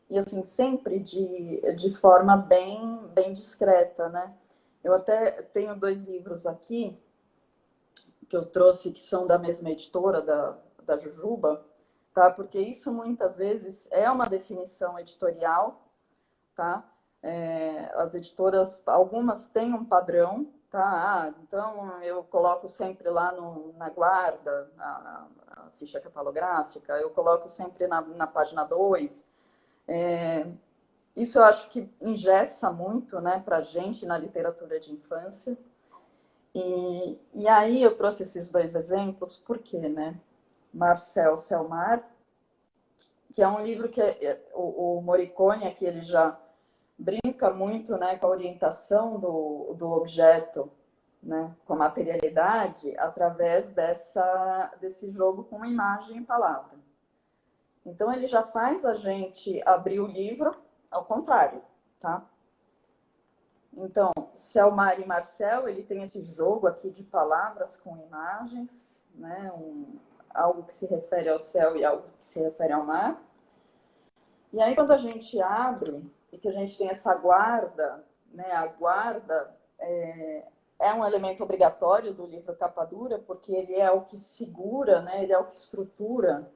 E, assim, sempre de forma bem discreta, né? Eu até tenho 2 livros aqui, que eu trouxe, que são da mesma editora, da Jujuba, tá? Porque isso, muitas vezes, é uma definição editorial, tá? As editoras, algumas têm um padrão, tá? Então eu coloco sempre lá na guarda, a ficha catalográfica, eu coloco sempre na página 2. Isso eu acho que engessa muito, né, para a gente na literatura de infância. E aí eu trouxe esses 2 exemplos, por quê, né? Marcel Selmar que é um livro que o Morricone aqui ele já brinca muito, né, com a orientação do objeto, né, com a materialidade, através desse jogo com imagem e palavra. Então, ele já faz a gente abrir o livro ao contrário, tá? Então, Selmar e Marcel, ele tem esse jogo aqui de palavras com imagens, né, algo que se refere ao céu e algo que se refere ao mar. E aí, quando a gente abre e que a gente tem essa guarda, né, a guarda é um elemento obrigatório do livro capa dura, porque ele é o que segura, né, ele é o que estrutura,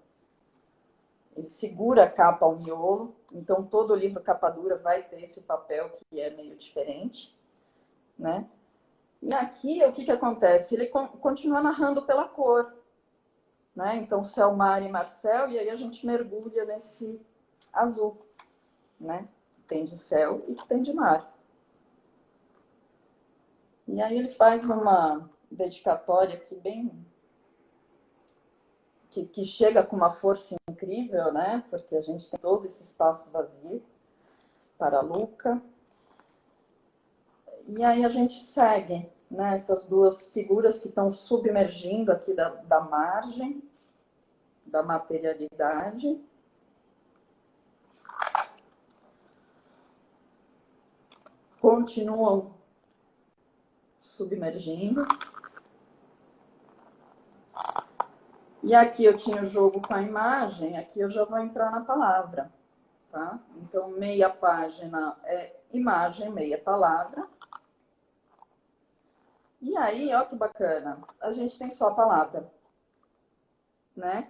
ele segura a capa ao miolo, então todo livro capa dura vai ter esse papel que é meio diferente, né? E aqui, o que acontece? Ele continua narrando pela cor, né? Então, Selmar e Marcel, e aí a gente mergulha nesse azul, né? Que tem de céu e que tem de mar. E aí ele faz uma dedicatória aqui bem... que chega com uma força incrível, né? Porque a gente tem todo esse espaço vazio para Luca. E aí a gente segue, né? Essas duas figuras que estão submergindo aqui da margem, da materialidade. Continuam submergindo. E aqui eu tinha o jogo com a imagem, aqui eu já vou entrar na palavra, tá? Então, meia página é imagem, meia palavra. E aí, ó que bacana, a gente tem só a palavra, né?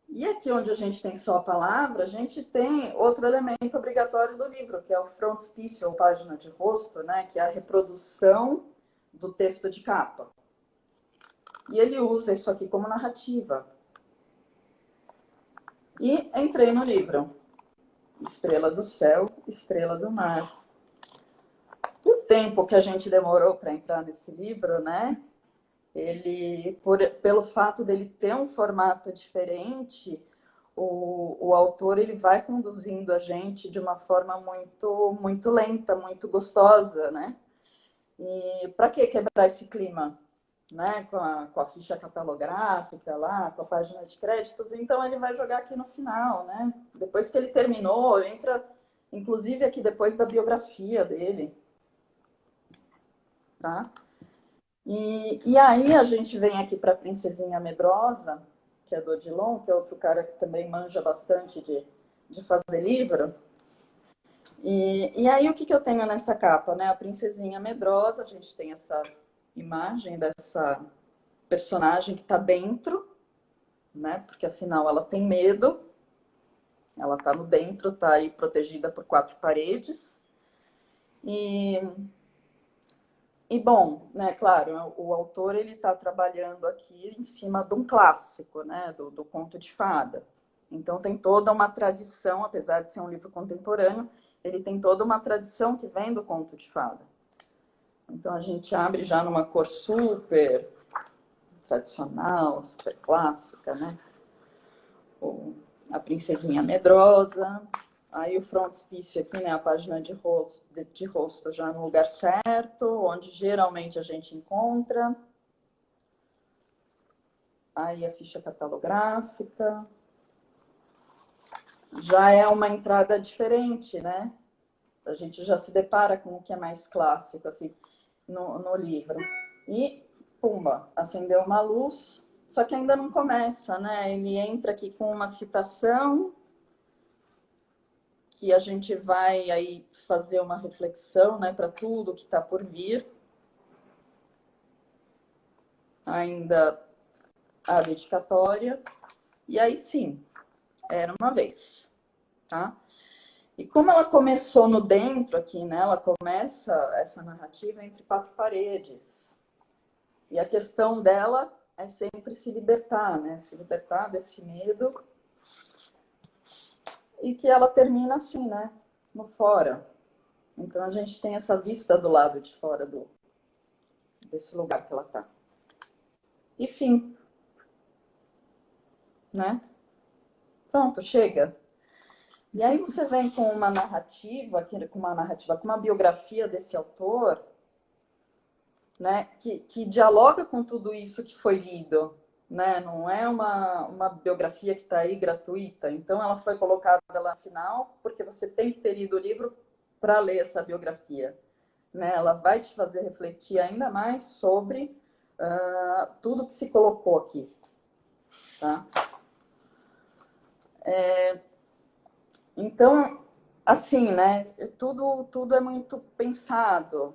E aqui onde a gente tem só a palavra, a gente tem outro elemento obrigatório do livro, que é o frontispício, ou página de rosto, né? Que é a reprodução do texto de capa. E ele usa isso aqui como narrativa. E entrei no livro. Estrela do céu, estrela do mar. O tempo que a gente demorou para entrar nesse livro, né? Ele, pelo fato dele ter um formato diferente, o autor ele vai conduzindo a gente de uma forma muito, muito lenta, muito gostosa, né? E para que quebrar esse clima? Né, com a ficha catalográfica lá, com a página de créditos, então ele vai jogar aqui no final, né? Depois que ele terminou, entra, inclusive aqui depois da biografia dele, tá? E aí a gente vem aqui para a Princesinha Medrosa, que é do Odilon, que é outro cara que também manja bastante de fazer livro. E aí o que eu tenho nessa capa, né? A Princesinha Medrosa, a gente tem essa imagem dessa personagem que está dentro, né? Porque afinal ela tem medo, ela está no dentro, está aí protegida por 4 paredes. E bom, né? Claro, o autor ele está trabalhando aqui em cima de um clássico, né? Do conto de fada. Então tem toda uma tradição, apesar de ser um livro contemporâneo, ele tem toda uma tradição que vem do conto de fada. Então a gente abre já numa cor super tradicional, super clássica, né? A Princesinha Medrosa. Aí o frontispício aqui, né? A página de rosto já no lugar certo, onde geralmente a gente encontra. Aí a ficha catalográfica. Já é uma entrada diferente, né? A gente já se depara com o que é mais clássico, assim, no livro. E, pumba, acendeu uma luz, só que ainda não começa, né? Ele entra aqui com uma citação, que a gente vai aí fazer uma reflexão, né, para tudo que está por vir. Ainda a dedicatória. E aí sim, era uma vez, tá? E como ela começou no dentro aqui, né? Ela começa essa narrativa entre 4 paredes. E a questão dela é sempre se libertar, né? Se libertar desse medo. E que ela termina assim, né? No fora. Então a gente tem essa vista do lado de fora desse lugar que ela tá. E fim. Né? Pronto, chega. E aí você vem com uma narrativa, com uma biografia desse autor, né, que dialoga com tudo isso que foi lido, né? Não é uma biografia que está aí gratuita. Então, ela foi colocada lá no final, porque você tem que ter lido o livro para ler essa biografia, né? Ela vai te fazer refletir ainda mais sobre tudo que se colocou aqui, tá? Então, assim, né? Tudo é muito pensado.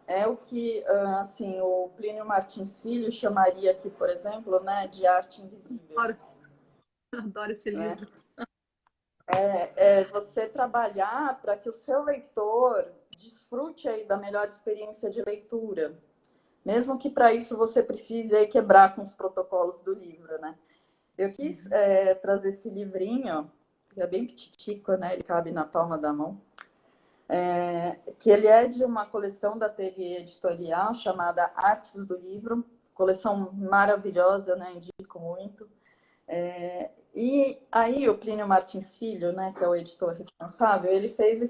É o que, assim, o Plínio Martins Filho chamaria aqui, por exemplo, né, de arte invisível, Adoro, adoro esse né? livro. É você trabalhar para que o seu leitor desfrute aí da melhor experiência de leitura, mesmo que para isso você precise aí quebrar com os protocolos do livro, né? Eu quis trazer esse livrinho, que é bem petitico, né? Ele cabe na palma da mão. Que ele é de uma coleção da Ateliê Editorial chamada Artes do Livro, coleção maravilhosa, né? Indico muito. E aí o Plínio Martins Filho, né, que é o editor responsável, ele fez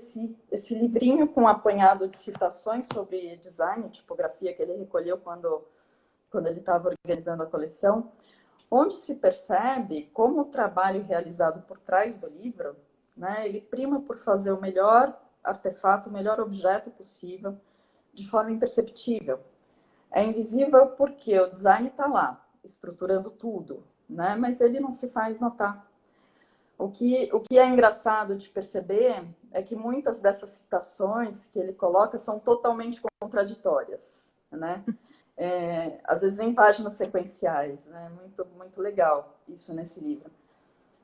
esse livrinho com um apanhado de citações sobre design, tipografia, que ele recolheu quando ele estava organizando a coleção, onde se percebe como o trabalho realizado por trás do livro, né, ele prima por fazer o melhor artefato, o melhor objeto possível, de forma imperceptível. É invisível porque o design está lá, estruturando tudo, né, mas ele não se faz notar. O que é engraçado de perceber é que muitas dessas citações que ele coloca são totalmente contraditórias, né? Às vezes em páginas sequenciais, né? Muito, muito legal isso nesse livro.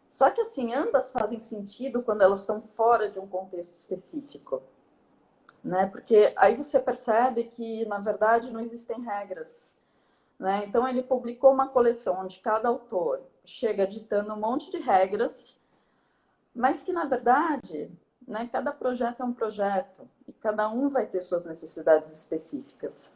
Só que, assim, ambas fazem sentido quando elas estão fora de um contexto específico, né? Porque aí você percebe que, na verdade, não existem regras, né? Então, ele publicou uma coleção onde cada autor chega ditando um monte de regras, mas que, na verdade, né, cada projeto é um projeto e cada um vai ter suas necessidades específicas.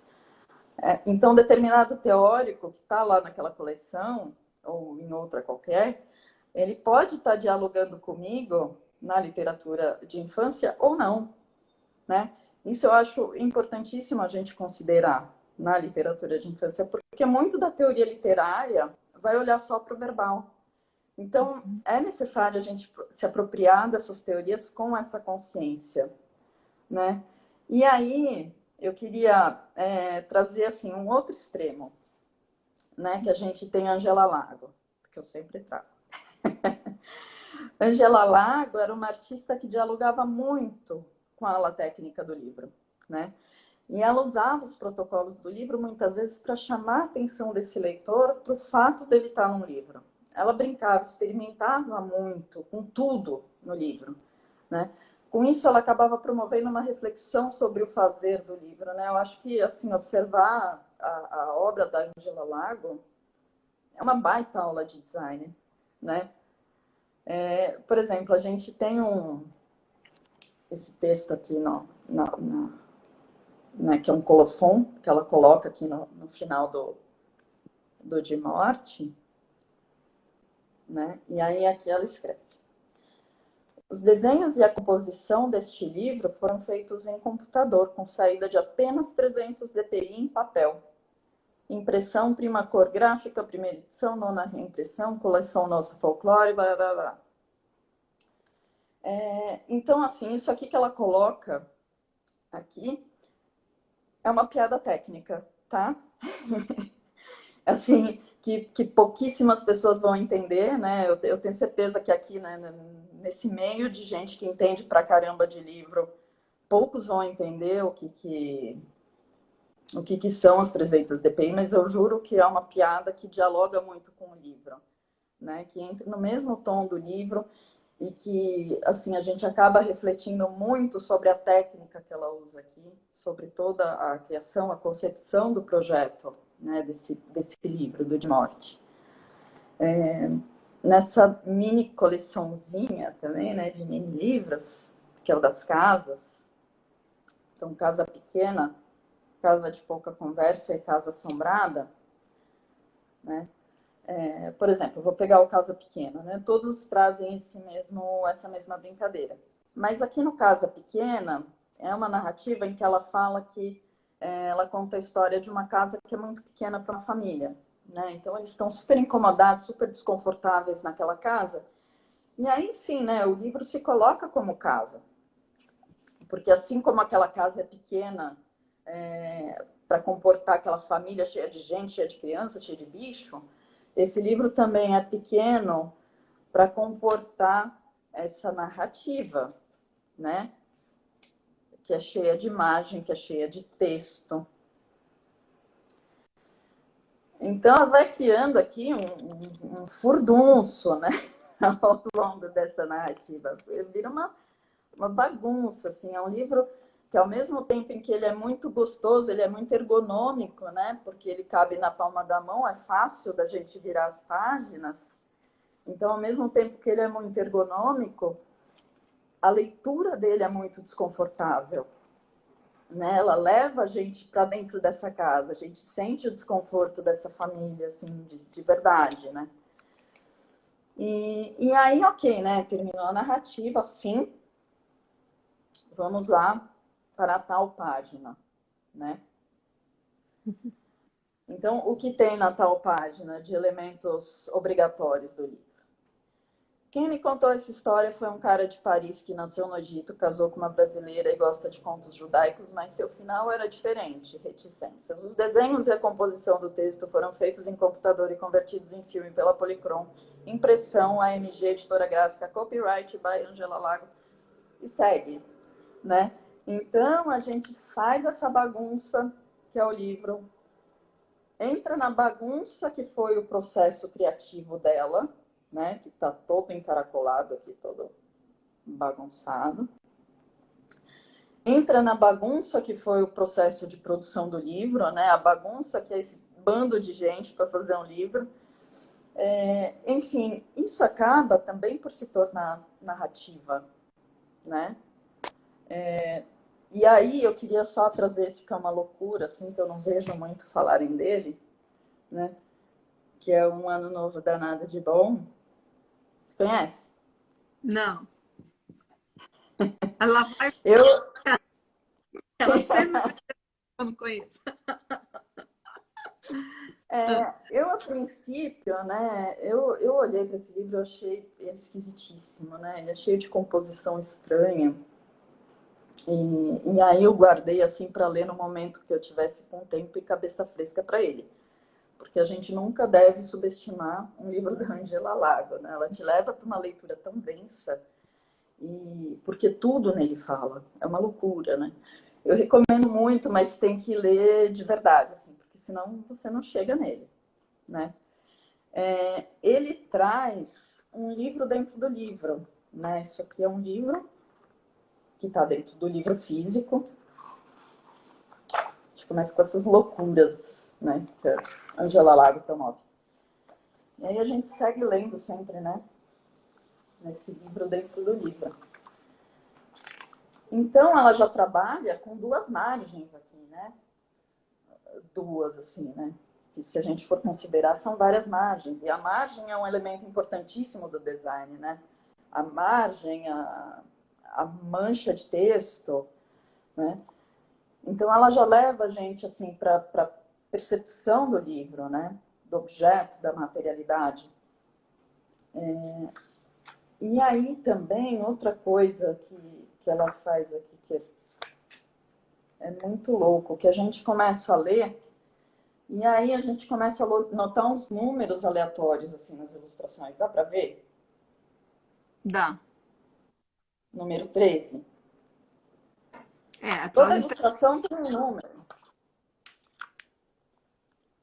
Então, determinado teórico que está lá naquela coleção, ou em outra qualquer, ele pode estar dialogando comigo na literatura de infância ou não, né? Isso eu acho importantíssimo a gente considerar na literatura de infância, porque muito da teoria literária vai olhar só para o verbal. Então, é necessário a gente se apropriar dessas teorias com essa consciência, né? E aí, eu queria trazer, assim, um outro extremo, né? Que a gente tem a Angela Lago, que eu sempre trago. Angela Lago era uma artista que dialogava muito com a ala técnica do livro, né? E ela usava os protocolos do livro muitas vezes para chamar a atenção desse leitor para o fato dele estar num livro. Ela brincava, experimentava muito com tudo no livro, né? Com isso, ela acabava promovendo uma reflexão sobre o fazer do livro, né? Eu acho que, assim, observar a obra da Angela Lago é uma baita aula de design, né? Por exemplo, a gente tem esse texto aqui né, que é um colofon, que ela coloca aqui no final do De Morte, né? E aí aqui ela escreve: os desenhos e a composição deste livro foram feitos em computador, com saída de apenas 300 dpi em papel. Impressão, prima cor gráfica, primeira edição, nona reimpressão, coleção Nosso Folclore, blá, blá, blá. Então, assim, isso aqui que ela coloca aqui é uma piada técnica, tá? Assim, que pouquíssimas pessoas vão entender, né? Eu tenho certeza que aqui, né, nesse meio de gente que entende pra caramba de livro, poucos vão entender o que são as 300 dpi, mas eu juro que é uma piada que dialoga muito com o livro, né? Que entra no mesmo tom do livro e que, assim, a gente acaba refletindo muito sobre a técnica que ela usa aqui, sobre toda a criação, a concepção do projeto, né, desse livro, do De Morte. Nessa mini coleçãozinha também, né, de mini livros, que é o das casas, então Casa Pequena, Casa de Pouca Conversa e Casa Assombrada, né? Por exemplo, eu vou pegar o Casa Pequena, né? Todos trazem essa mesma brincadeira. Mas aqui no Casa Pequena, é uma narrativa em que ela fala que ela conta a história de uma casa que é muito pequena para uma família, né? Então eles estão super incomodados, super desconfortáveis naquela casa. E aí sim, né? O livro se coloca como casa, porque assim como aquela casa é pequena para comportar aquela família cheia de gente, cheia de criança, cheia de bicho, esse livro também é pequeno para comportar essa narrativa, né? Que é cheia de imagem, que é cheia de texto. Então, ela vai criando aqui um furdunço, né? Ao longo dessa narrativa. Vira uma bagunça, assim. É um livro que, ao mesmo tempo em que ele é muito gostoso, ele é muito ergonômico, né? Porque ele cabe na palma da mão, é fácil da gente virar as páginas. Então, ao mesmo tempo que ele é muito ergonômico, a leitura dele é muito desconfortável. Né? Ela leva a gente para dentro dessa casa, a gente sente o desconforto dessa família, assim, de verdade, né? E aí, ok, né? Terminou a narrativa, fim. Vamos lá para a tal página, né? Então, o que tem na tal página de elementos obrigatórios do livro? Quem me contou essa história foi um cara de Paris que nasceu no Egito, casou com uma brasileira e gosta de contos judaicos, mas seu final era diferente, reticências. Os desenhos e a composição do texto foram feitos em computador e convertidos em filme pela Polychrome, impressão, AMG, editora gráfica, copyright by Angela Lago, e segue, né? Então, a gente sai dessa bagunça que é o livro, entra na bagunça que foi o processo criativo dela, né, que está todo encaracolado aqui, todo bagunçado. Entra na bagunça que foi o processo de produção do livro, né, a bagunça que é esse bando de gente para fazer um livro. Enfim, isso acaba também por se tornar narrativa, né? E aí eu queria só trazer esse que é uma loucura, assim, que eu não vejo muito falarem dele, né? Que é Um Ano Novo Danado de Bom. Conhece? Não. Ela vai, Eu, ela sempre vai, eu não conheço. a princípio, né, eu olhei para esse livro e achei ele esquisitíssimo, né? Ele é cheio de composição estranha. E aí eu guardei assim para ler no momento que eu tivesse com tempo e cabeça fresca para ele. Porque a gente nunca deve subestimar um livro da Angela Lago, né? Ela te leva para uma leitura tão densa e porque tudo nele fala. É uma loucura, né? Eu recomendo muito, mas tem que ler de verdade, assim, porque senão você não chega nele, né? Ele traz um livro dentro do livro, né? Isso aqui é um livro que está dentro do livro físico. A gente começa com essas loucuras, né? Que a Angela Lago promove. E aí a gente segue lendo sempre, né? Nesse livro dentro do livro. Então ela já trabalha com duas margens aqui, né? Duas, assim, né? Que se a gente for considerar, são várias margens. E a margem é um elemento importantíssimo do design, né? A margem, a mancha de texto, né? Então ela já leva a gente, assim, para a percepção do livro, né? Do objeto, da materialidade. E aí também, outra coisa que ela faz aqui, que é muito louco, que a gente começa a ler, e aí a gente começa a notar uns números aleatórios, assim, nas ilustrações. Dá para ver? Dá. Número 13. Então a Toda gente tá... ilustração tem um número.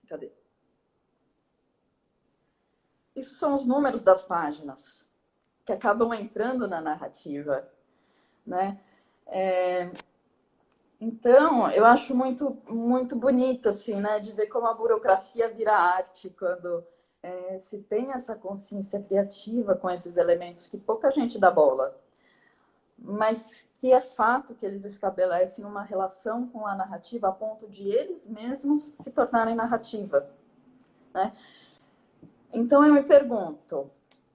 Cadê? Isso são os números das páginas, que acabam entrando na narrativa, né? Então, eu acho muito, muito bonito, assim, né, de ver como a burocracia vira arte, quando se tem essa consciência criativa com esses elementos que pouca gente dá bola, mas que é fato que eles estabelecem uma relação com a narrativa a ponto de eles mesmos se tornarem narrativa, né? Então eu me pergunto,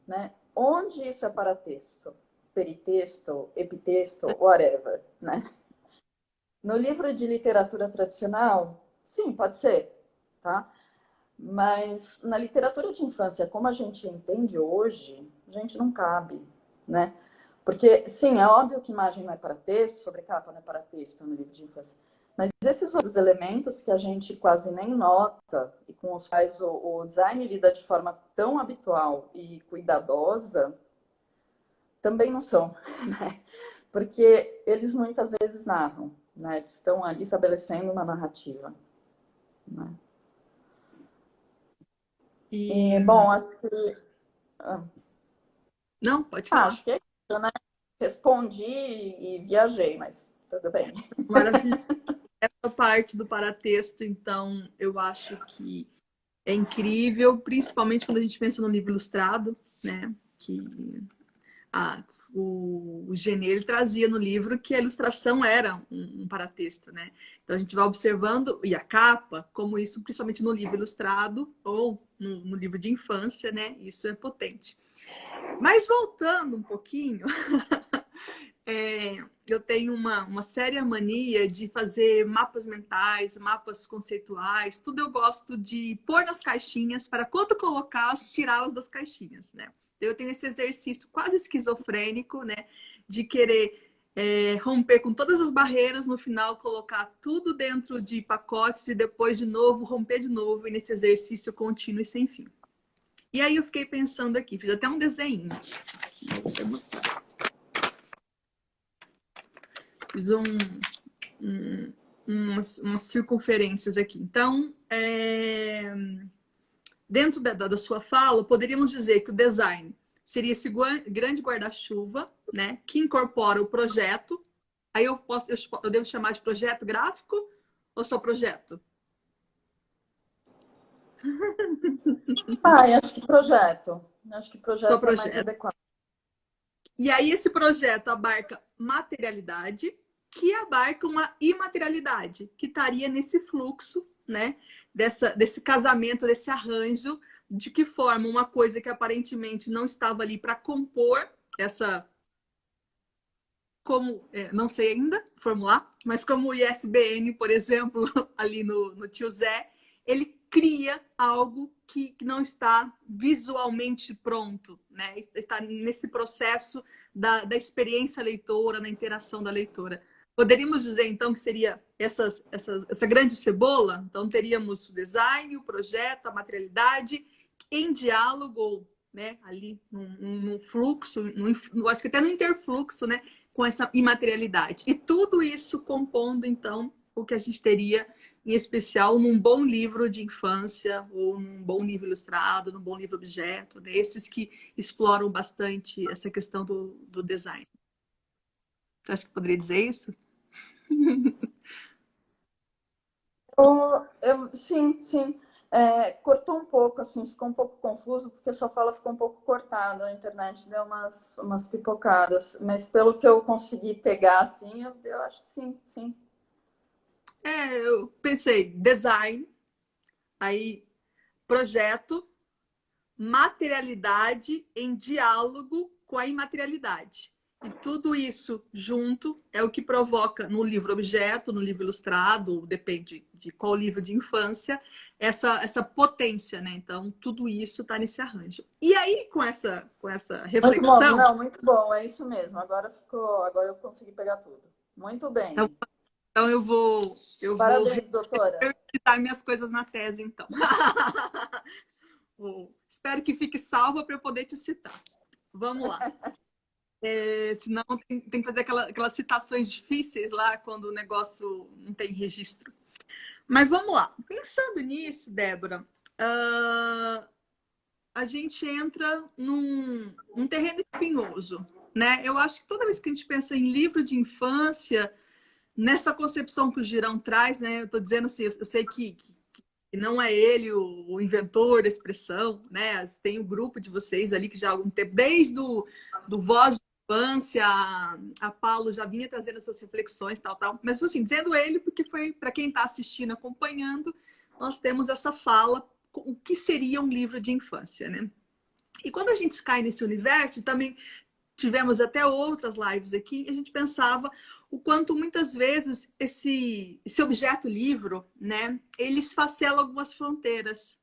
né? Onde isso é paratexto? Peritexto, epitexto, whatever, né? No livro de literatura tradicional, sim, pode ser, tá? Mas na literatura de infância, como a gente entende hoje, a gente não cabe, né? Porque, sim, é óbvio que imagem não é para texto, sobrecapa não é para texto no livro de infância. Mas esses outros elementos que a gente quase nem nota e com os quais o design lida de forma tão habitual e cuidadosa, também não são, né? Porque eles muitas vezes narram, né? Eles estão ali estabelecendo uma narrativa, né? E, bom, acho que... Não, pode falar. acho que é isso, né? Respondi e viajei, mas tudo bem. Maravilhoso. Essa parte do paratexto, então, eu acho que é incrível, principalmente quando a gente pensa no livro ilustrado, né? Que o Genê, ele trazia no livro que a ilustração era um paratexto, né? Então a gente vai observando, e a capa, como isso, principalmente no livro ilustrado ou no livro de infância, né? Isso é potente. Mas voltando um pouquinho, eu tenho uma séria mania de fazer mapas mentais, mapas conceituais, tudo eu gosto de pôr nas caixinhas para quando colocá-las, tirá-las das caixinhas, né? Então, eu tenho esse exercício quase esquizofrênico, né? De querer romper com todas as barreiras, no final colocar tudo dentro de pacotes e depois de novo romper de novo, e nesse exercício contínuo e sem fim. E aí eu fiquei pensando aqui, fiz até um desenho. Vou até mostrar. Fiz umas circunferências aqui. Então, dentro da sua fala, poderíamos dizer que o design seria esse grande guarda-chuva, né, que incorpora o projeto. Aí eu devo chamar de projeto gráfico ou só projeto? Acho que projeto. Acho que Só projeto é mais projeto. adequado. E aí esse projeto abarca materialidade, que abarca uma imaterialidade, que estaria nesse fluxo, né? Desse casamento, desse arranjo, de que forma uma coisa que aparentemente não estava ali para compor essa, como, não sei ainda formular, mas como o ISBN, por exemplo, ali no Tio Zé, ele cria algo que não está visualmente pronto, né? Está nesse processo da experiência leitora, na interação da leitora. Poderíamos dizer, então, que seria essa grande cebola? Então, teríamos o design, o projeto, a materialidade, em diálogo, né? Ali, num fluxo, acho que até no interfluxo, né? Com essa imaterialidade. E tudo isso compondo, então, o que a gente teria, em especial, num bom livro de infância, ou num bom livro ilustrado, num bom livro objeto, né? Esses que exploram bastante essa questão do design. Você acha que poderia dizer isso? Sim, sim. Cortou um pouco, assim, ficou um pouco confuso, porque a sua fala ficou um pouco cortada, a internet deu umas pipocadas, mas pelo que eu consegui pegar, assim, eu acho que sim, sim. Eu pensei design, aí projeto, materialidade em diálogo com a imaterialidade. E tudo isso junto é o que provoca no livro objeto, no livro ilustrado, depende de qual livro de infância, essa potência, né? Então, tudo isso está nesse arranjo. E aí, com essa Muito bom, reflexão, não, muito bom, é isso mesmo. Agora eu consegui pegar tudo. Muito então, bem. eu vou Parabéns, doutora. revisar minhas coisas na tese, então. Espero que fique salva para eu poder te citar. Vamos lá. Senão tem que fazer aquelas citações difíceis lá quando o negócio não tem registro. Mas vamos lá. Pensando nisso, Débora, a gente entra num terreno espinhoso, né? Eu acho que toda vez que a gente pensa em livro de infância, nessa concepção que o Girão traz, né? Eu estou dizendo assim, eu sei que não é ele o inventor da expressão, né? Tem o grupo de vocês ali que já há algum tempo, desde do Voz de Infância, a Paulo já vinha trazendo essas reflexões, tal. Mas, assim, dizendo ele, porque foi para quem está assistindo, acompanhando, nós temos essa fala o que seria um livro de infância, né? E quando a gente cai nesse universo, também tivemos até outras lives aqui, a gente pensava o quanto muitas vezes esse objeto livro, né, ele esfacela algumas fronteiras,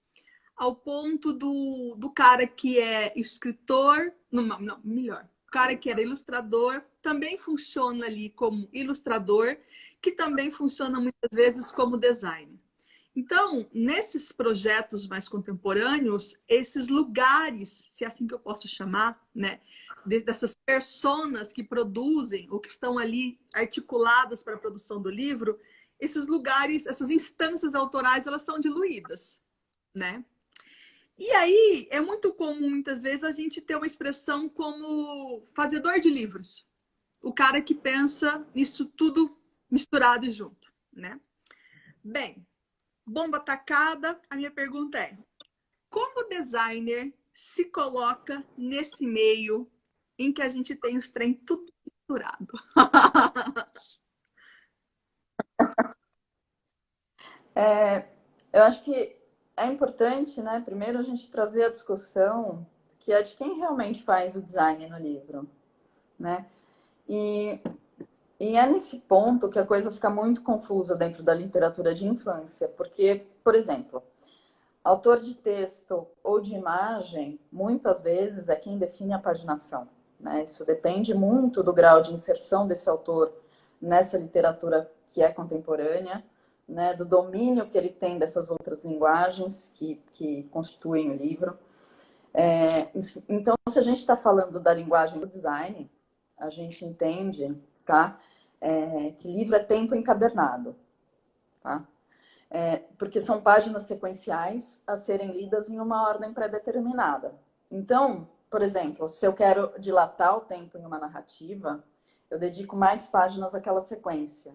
ao ponto do cara que é escritor, não, melhor, o cara que era ilustrador também funciona ali como ilustrador, que também funciona muitas vezes como designer. Então, nesses projetos mais contemporâneos, esses lugares, se é assim que eu posso chamar, né, dessas personas que produzem ou que estão ali articuladas para a produção do livro, esses lugares, essas instâncias autorais, elas são diluídas, né? E aí é muito comum, muitas vezes, a gente ter uma expressão como fazedor de livros. O cara que pensa nisso tudo misturado e junto, né? Bem, bomba tacada, a minha pergunta é: como o designer se coloca nesse meio em que a gente tem os trem tudo misturado? Eu acho que é importante, né, primeiro a gente trazer a discussão que é de quem realmente faz o design no livro, né? E, e é nesse ponto que a coisa fica muito confusa dentro da literatura de infância, porque, por exemplo, autor de texto ou de imagem, muitas vezes é quem define a paginação, né? Isso depende muito do grau de inserção desse autor nessa literatura que é contemporânea, né? Do domínio que ele tem dessas outras linguagens que constituem o livro. Então, se a gente está falando da linguagem do design, a gente entende, tá? Que livro é tempo encadernado, tá? Porque são páginas sequenciais a serem lidas em uma ordem pré-determinada. Então, por exemplo, se eu quero dilatar o tempo em uma narrativa, eu dedico mais páginas àquela sequência.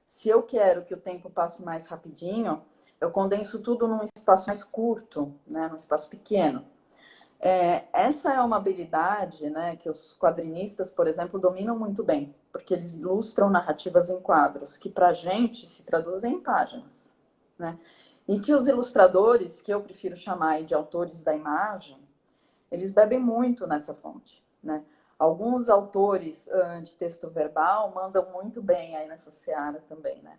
Se eu quero que o tempo passe mais rapidinho, eu condenso tudo num espaço mais curto, né, num espaço pequeno. Essa é uma habilidade, né, que os quadrinistas, por exemplo, dominam muito bem, porque eles ilustram narrativas em quadros, que para a gente se traduzem em páginas, né? E que os ilustradores, que eu prefiro chamar de autores da imagem, eles bebem muito nessa fonte, né? Alguns autores de texto verbal mandam muito bem aí nessa seara também, né?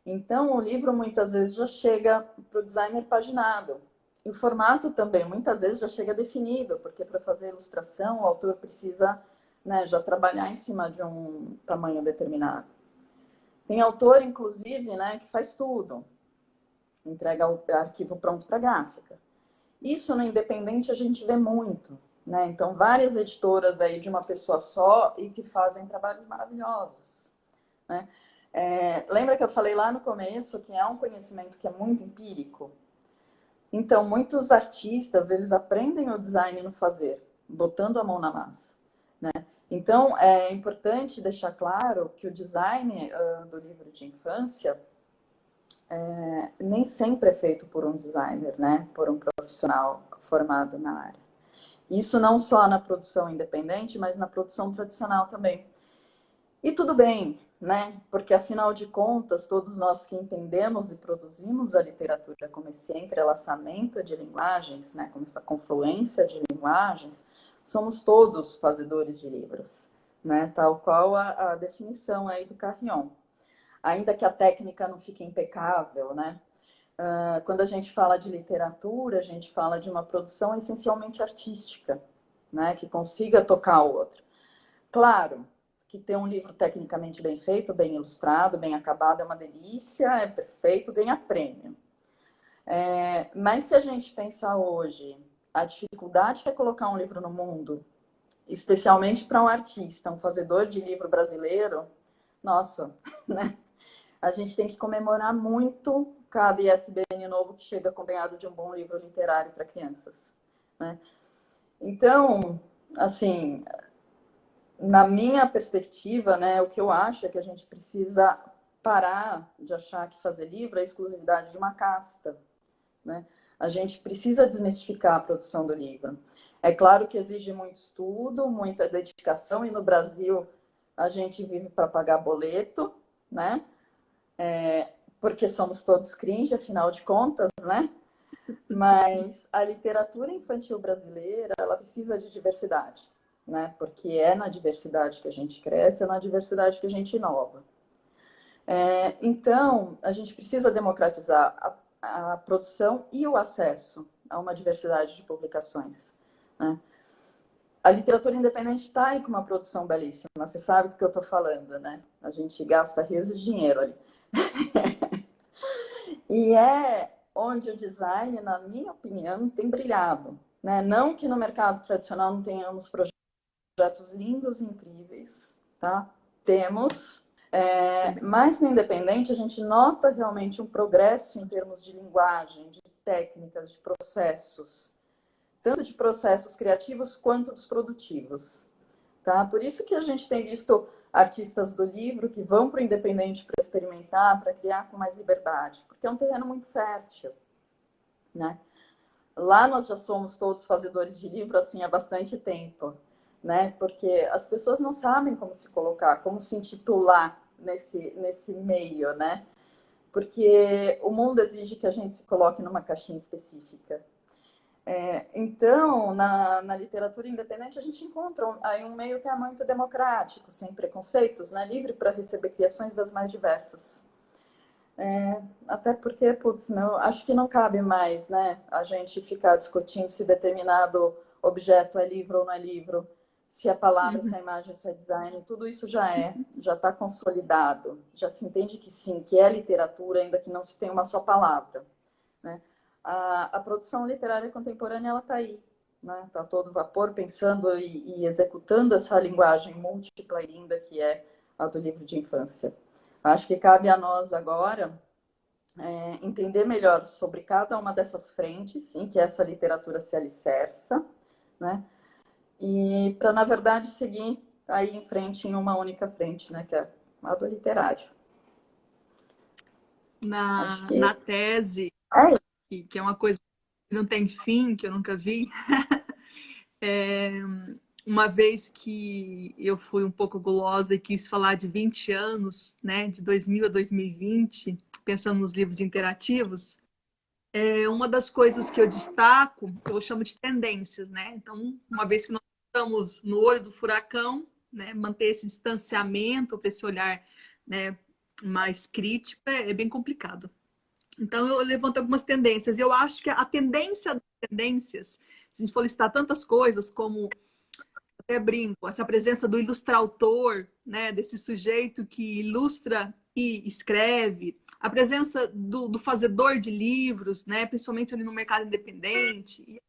Então, o livro muitas vezes já chega para o designer paginado. E o formato também, muitas vezes, já chega definido, porque para fazer ilustração, o autor precisa, né, já trabalhar em cima de um tamanho determinado. Tem autor, inclusive, né, que faz tudo. Entrega o arquivo pronto para gráfica. Isso no independente a gente vê muito, né? Então, várias editoras aí de uma pessoa só e que fazem trabalhos maravilhosos, né? Lembra que eu falei lá no começo que é um conhecimento que é muito empírico? Então, muitos artistas, eles aprendem o design no fazer, botando a mão na massa, né? Então, é importante deixar claro que o design do livro de infância nem sempre é feito por um designer, né? Por um profissional formado na área. Isso não só na produção independente, mas na produção tradicional também. E tudo bem, né? Porque afinal de contas, todos nós que entendemos e produzimos a literatura como esse entrelaçamento de linguagens, né? Como essa confluência de linguagens, somos todos fazedores de livros, né? Tal qual a definição aí do Carrion. Ainda que a técnica não fique impecável, né? Quando a gente fala de literatura, a gente fala de uma produção essencialmente artística, né? Que consiga tocar o outro. Claro que ter um livro tecnicamente bem feito, bem ilustrado, bem acabado é uma delícia, é perfeito, ganha prêmio. Mas se a gente pensar hoje a dificuldade que é colocar um livro no mundo, especialmente para um artista, um fazedor de livro brasileiro, nossa, né? A gente tem que comemorar muito cada ISBN novo que chega acompanhado de um bom livro literário para crianças, né? Então, assim, na minha perspectiva, né, o que eu acho é que a gente precisa parar de achar que fazer livro é exclusividade de uma casta, né? A gente precisa desmistificar a produção do livro. É claro que exige muito estudo, muita dedicação, e no Brasil a gente vive para pagar boleto, né? Porque somos todos cringe, afinal de contas, né? Mas a literatura infantil brasileira, ela precisa de diversidade, né? Porque é na diversidade que a gente cresce, é na diversidade que a gente inova. Então, a gente precisa democratizar a produção e o acesso a uma diversidade de publicações, né? A literatura independente está aí com uma produção belíssima, você sabe do que eu estou falando, né? A gente gasta rios de dinheiro ali. E é onde o design, na minha opinião, tem brilhado, né? Não que no mercado tradicional não tenhamos projetos lindos e incríveis, tá? Temos, mas no independente a gente nota realmente um progresso em termos de linguagem, de técnicas, de processos, tanto de processos criativos quanto dos produtivos, tá? Por isso que a gente tem visto artistas do livro que vão para o independente para experimentar, para criar com mais liberdade, porque é um terreno muito fértil, né? Lá nós já somos todos fazedores de livro assim há bastante tempo, né? Porque as pessoas não sabem como se colocar, como se intitular nesse meio, né? Porque o mundo exige que a gente se coloque numa caixinha específica. Então, na literatura independente, a gente encontra aí um meio que é muito democrático, sem preconceitos, né? Livre para receber criações das mais diversas. Até porque, putz, não, acho que não cabe mais, né? A gente ficar discutindo se determinado objeto é livro ou não é livro, se é palavra, se é imagem, se é design, tudo isso já está consolidado, já se entende que sim, que é literatura, ainda que não se tenha uma só palavra, né? A produção literária contemporânea, ela está aí, né? Está todo vapor, pensando e executando essa linguagem múltipla e linda que é a do livro de infância. Acho que cabe a nós agora entender melhor sobre cada uma dessas frentes em que essa literatura se alicerça, né? E para, na verdade, seguir aí em frente, em uma única frente, né? Que é a do literário. Acho que Na tese, é isso. que é uma coisa que não tem fim, que eu nunca vi, uma vez que eu fui um pouco gulosa e quis falar de 20 anos, né, de 2000 a 2020, pensando nos livros interativos, uma das coisas que eu destaco, eu chamo de tendências, né? Então, uma vez que nós estamos no olho do furacão, né, manter esse distanciamento, esse olhar, né, mais crítico, é bem complicado. Então, eu levanto algumas tendências. Eu acho que a tendência das tendências, se a gente for listar tantas coisas como, até brinco, essa presença do ilustrador, né, desse sujeito que ilustra e escreve, a presença do fazedor de livros, né, principalmente ali no mercado independente, e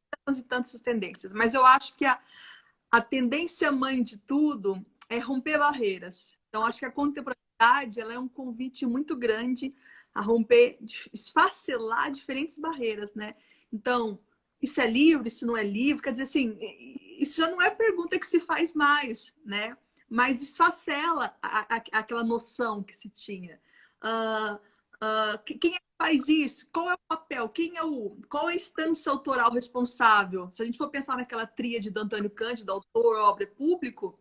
tantas tendências. Mas eu acho que a tendência mãe de tudo é romper barreiras. Então, acho que a contemporaneidade ela é um convite muito grande a romper, esfacelar diferentes barreiras, né? Então, isso é livro, isso não é livro, quer dizer assim, isso já não é pergunta que se faz mais, né? Mas esfacela aquela noção que se tinha. Quem é que faz isso? Qual é o papel? Qual é a instância autoral responsável? Se a gente for pensar naquela tríade do Antônio Cândido, autor, obra e público,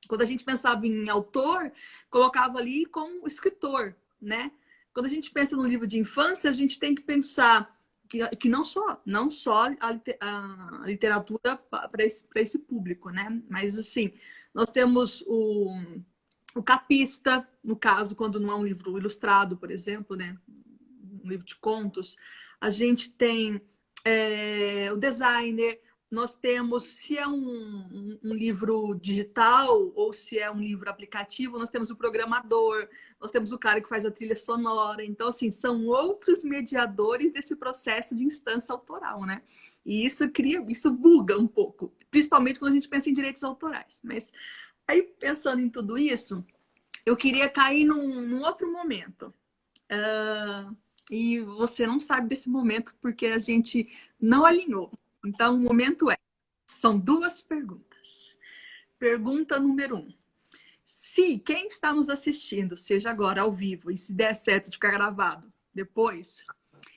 quando a gente pensava em autor, colocava ali como escritor, né? Quando a gente pensa no livro de infância, a gente tem que pensar que não só a literatura para esse público, né? Mas assim, nós temos o capista, no caso, quando não é um livro ilustrado, por exemplo, né? Um livro de contos. A gente tem o designer, nós temos, se é um livro digital ou se é um livro aplicativo, nós temos o programador, nós temos o cara que faz a trilha sonora. Então, assim, são outros mediadores desse processo de instância autoral, né? E isso buga um pouco, principalmente quando a gente pensa em direitos autorais. Mas aí, pensando em tudo isso, eu queria cair num outro momento. E você não sabe desse momento porque a gente não alinhou. Então, o momento são duas perguntas. Pergunta número 1. Se quem está nos assistindo, seja agora ao vivo, e se der certo de ficar gravado depois,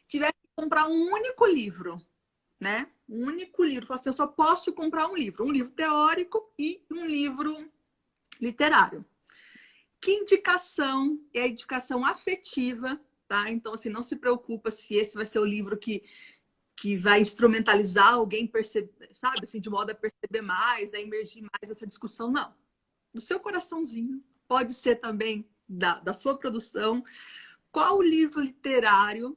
tiver que comprar um único livro, né? Um único livro. Fala assim, eu só posso comprar um livro teórico e um livro literário. Que indicação é a indicação afetiva, tá? Então, assim, não se preocupa se esse vai ser o livro que que vai instrumentalizar alguém perceber, sabe, assim, de modo a perceber mais, a emergir mais essa discussão, não. Do seu coraçãozinho, pode ser também da sua produção. Qual o livro literário,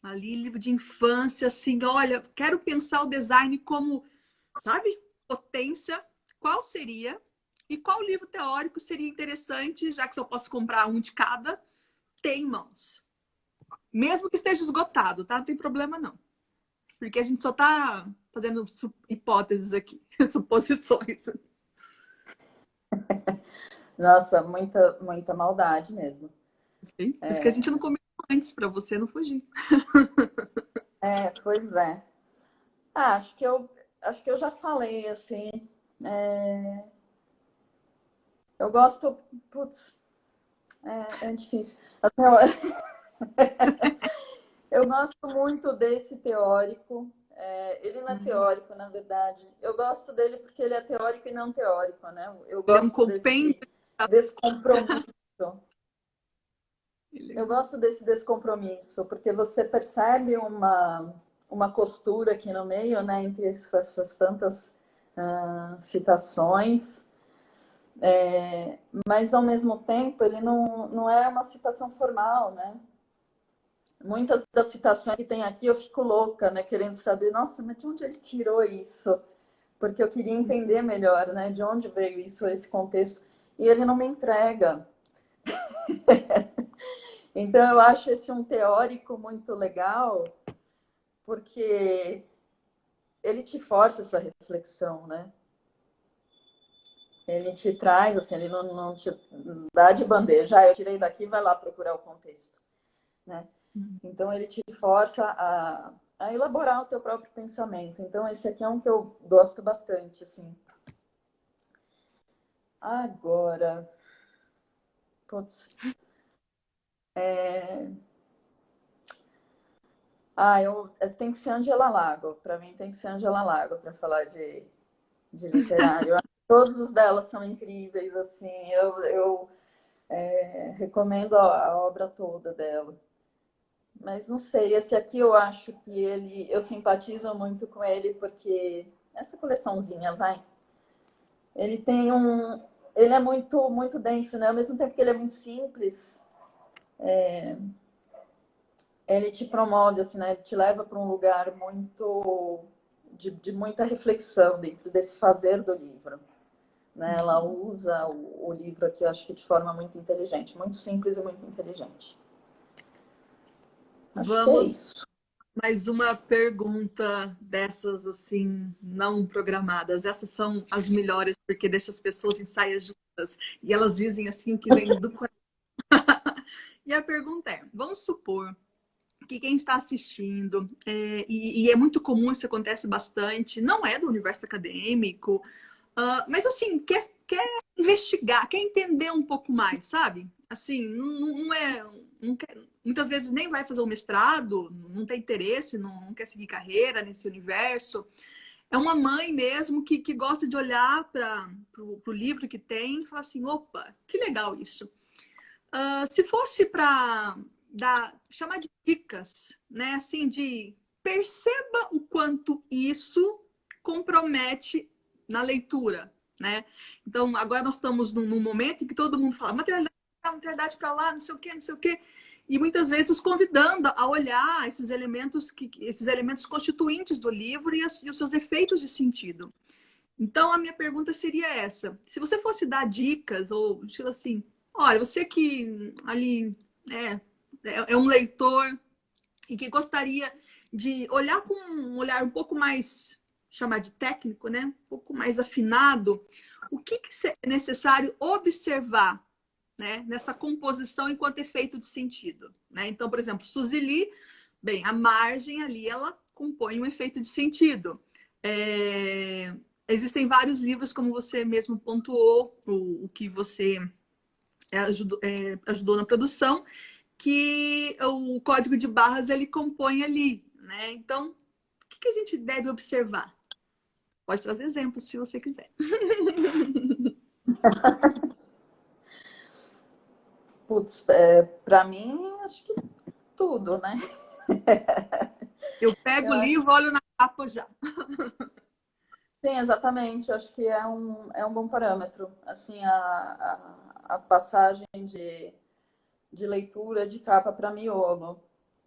ali, livro de infância, assim, olha, quero pensar o design como, sabe, potência, qual seria? E qual livro teórico seria interessante, já que eu posso comprar um de cada, ter em mãos? Mesmo que esteja esgotado, tá? Não tem problema, não. Porque a gente só tá fazendo hipóteses aqui, suposições. Nossa, muita, muita maldade mesmo. Sim? Por isso que a gente não comentou antes, para você não fugir. Pois é. Ah, acho que eu já falei, assim. Eu gosto. Putz, é difícil. Eu gosto muito desse teórico. Ele não é teórico, na verdade. Eu gosto dele porque ele é teórico e não teórico, né? Eu Ele é um gosto compêndio. desse compromisso. Eu gosto desse descompromisso, porque você percebe uma costura aqui no meio, né, entre essas tantas citações, mas ao mesmo tempo ele não é uma citação formal, né? Muitas das citações que tem aqui eu fico louca, né, querendo saber, nossa, mas de onde ele tirou isso? Porque eu queria entender melhor, né, de onde veio isso, esse contexto, e ele não me entrega. Então eu acho esse um teórico muito legal, porque ele te força essa reflexão, né? Ele te traz, assim, ele não te dá de bandeja. Ah, eu tirei daqui, vai lá procurar o contexto, né? Então ele te força a elaborar o teu próprio pensamento. Então esse aqui é um que eu gosto bastante, assim. Agora, putz, tem que ser Angela Lago. Para mim tem que ser Angela Lago para falar de literário. Todos os delas são incríveis, assim. Eu recomendo a obra toda dela. Mas não sei, esse aqui eu acho que eu simpatizo muito com ele porque essa coleçãozinha, vai. Ele tem ele é muito muito denso, né? Ao mesmo tempo que ele é muito simples, ele te promove, assim, né? Ele te leva para um lugar muito de muita reflexão dentro desse fazer do livro. Né? Ela usa o livro aqui, eu acho que de forma muito inteligente, muito simples e muito inteligente. Acho que é Vamos isso. mais uma pergunta dessas assim não programadas. Essas são as melhores porque deixa as pessoas em saias justas e elas dizem assim o que vem do coração. E a pergunta é: vamos supor que quem está assistindo, e é muito comum, isso acontece bastante, não é do universo acadêmico, mas assim, quer investigar, quer entender um pouco mais, sabe? Assim, não é. Muitas vezes nem vai fazer o mestrado, não tem interesse, não quer seguir carreira nesse universo. É uma mãe mesmo que gosta de olhar para o livro que tem e falar assim: opa, que legal isso. Se fosse para chamar de dicas, né? Assim, de perceba o quanto isso compromete na leitura, né? Então, agora nós estamos num momento em que todo mundo fala materialidade para lá, não sei o quê, não sei o quê. E muitas vezes convidando a olhar esses elementos constituintes do livro e os seus efeitos de sentido. Então, a minha pergunta seria essa. Se você fosse dar dicas, ou estilo assim, olha, você que ali é um leitor e que gostaria de olhar com um olhar um pouco mais, chamar de técnico, né? Um pouco mais afinado, o que é necessário observar, né? Nessa composição enquanto efeito de sentido, né? Então, por exemplo, Suzy Lee, bem, a margem ali, ela compõe um efeito de sentido. Existem vários livros, como você mesmo pontuou, o que você ajudou na produção, que o código de barras ele compõe ali, né? Então, o que a gente deve observar? Pode trazer exemplos se você quiser. Putz, para mim, acho que tudo, né? Eu pego Eu o acho, livro, olho na capa já. sim, exatamente. Eu acho que é um bom parâmetro. Assim, a passagem de leitura de capa para miolo,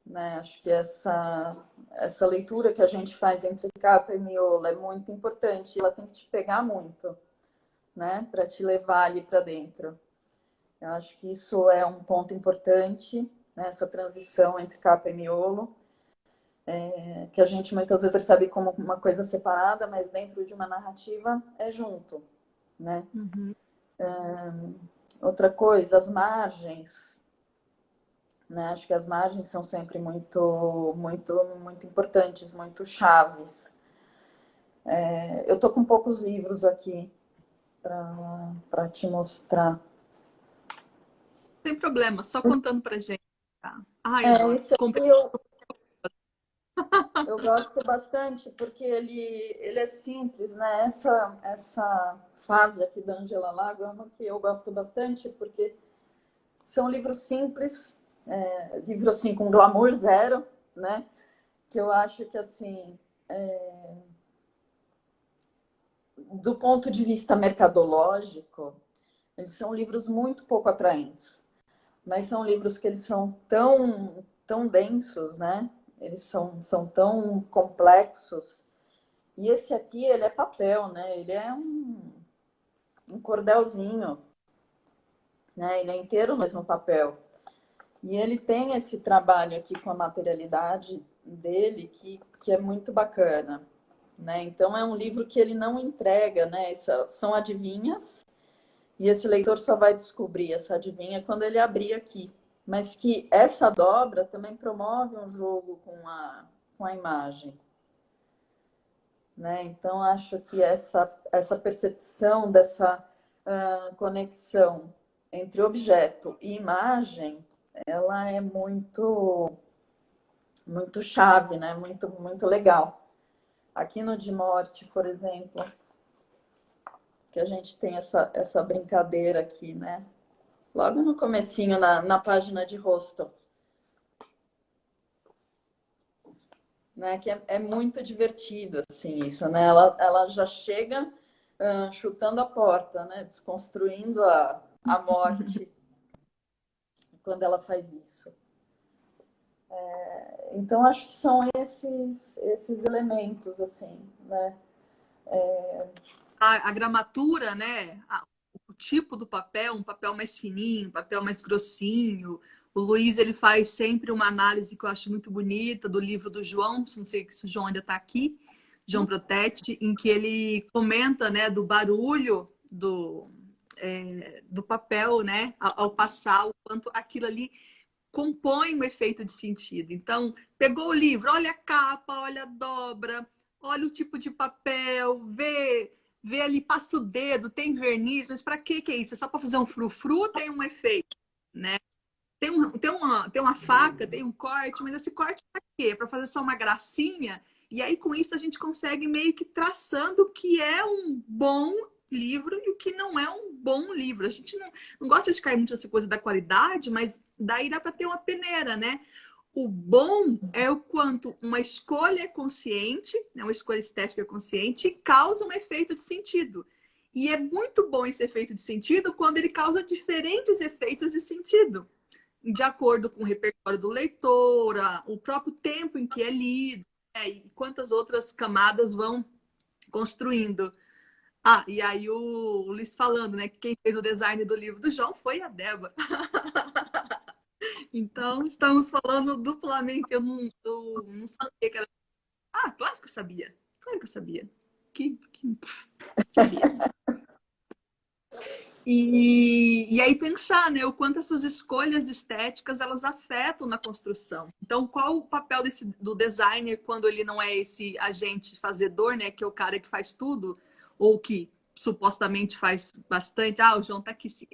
né? Acho que essa leitura que a gente faz entre capa e miolo é muito importante. Ela tem que te pegar muito, né? Para te levar ali para dentro. Eu acho que isso é um ponto importante, né? Essa transição entre capa e miolo, que a gente muitas vezes percebe como uma coisa separada, mas dentro de uma narrativa é junto, né? Uhum. Outra coisa, as margens, né? Acho que as margens são sempre muito importantes, muito chaves. Eu tô com poucos livros aqui para te mostrar. Sem problema, só contando pra gente. Tá? Ai, adoro. Esse Comprei. aqui eu gosto bastante porque ele é simples, né? Essa fase aqui da Angela Lago é uma que eu gosto bastante porque são livros simples, livro assim com glamour zero, né? Que eu acho que assim, do ponto de vista mercadológico, eles são livros muito pouco atraentes, mas são livros que eles são tão densos, né? Eles são tão complexos. E esse aqui, ele é papel, né? Ele é um cordelzinho, né? Ele é inteiro no mesmo papel. E ele tem esse trabalho aqui com a materialidade dele que é muito bacana, né? Então é um livro que ele não entrega, né? São adivinhas e esse leitor só vai descobrir essa adivinha quando ele abrir aqui. Mas que essa dobra também promove um jogo com a imagem, né? Então acho que essa percepção dessa conexão entre objeto e imagem, ela é muito chave, né? Muito legal. Aqui no De Morte, por exemplo, que a gente tem essa brincadeira aqui, né? Logo no comecinho, na página de rosto, né? Que é muito divertido, assim, isso, né? Ela já chega chutando a porta, né? Desconstruindo a morte quando ela faz isso. Então, acho que são esses elementos, assim, né? A gramatura, né? O tipo do papel, um papel mais fininho, um papel mais grossinho. O Luiz, ele faz sempre uma análise que eu acho muito bonita do livro do João, não sei se o João ainda está aqui, João Protete, em que ele comenta, né, do barulho do papel, né, ao passar, o quanto aquilo ali compõe um efeito de sentido. Então, pegou o livro, olha a capa, olha a dobra, olha o tipo de papel, vê ali, passa o dedo, tem verniz, mas para que é isso? É só para fazer um frufru? Tem um efeito, né? Tem uma faca, tem um corte, mas esse corte para quê? É para fazer só uma gracinha? E aí, com isso, a gente consegue meio que traçando o que é um bom livro e o que não é um bom livro. A gente não gosta de cair muito nessa coisa da qualidade, mas daí dá para ter uma peneira, né? O bom é o quanto uma escolha consciente, né, uma escolha estética consciente, causa um efeito de sentido. E é muito bom esse efeito de sentido quando ele causa diferentes efeitos de sentido, de acordo com o repertório do leitor, o próprio tempo em que é lido, né, e quantas outras camadas vão construindo. E aí o Luiz falando, né, que quem fez o design do livro do João foi a Débora. Então, estamos falando duplamente. Eu não sabia que era. Claro que eu sabia. Claro que eu sabia. Sabia. E aí pensar, né, o quanto essas escolhas estéticas elas afetam na construção. Então, qual o papel do designer quando ele não é esse agente fazedor, né, que é o cara que faz tudo, ou que supostamente faz bastante. O João tá aqui sim.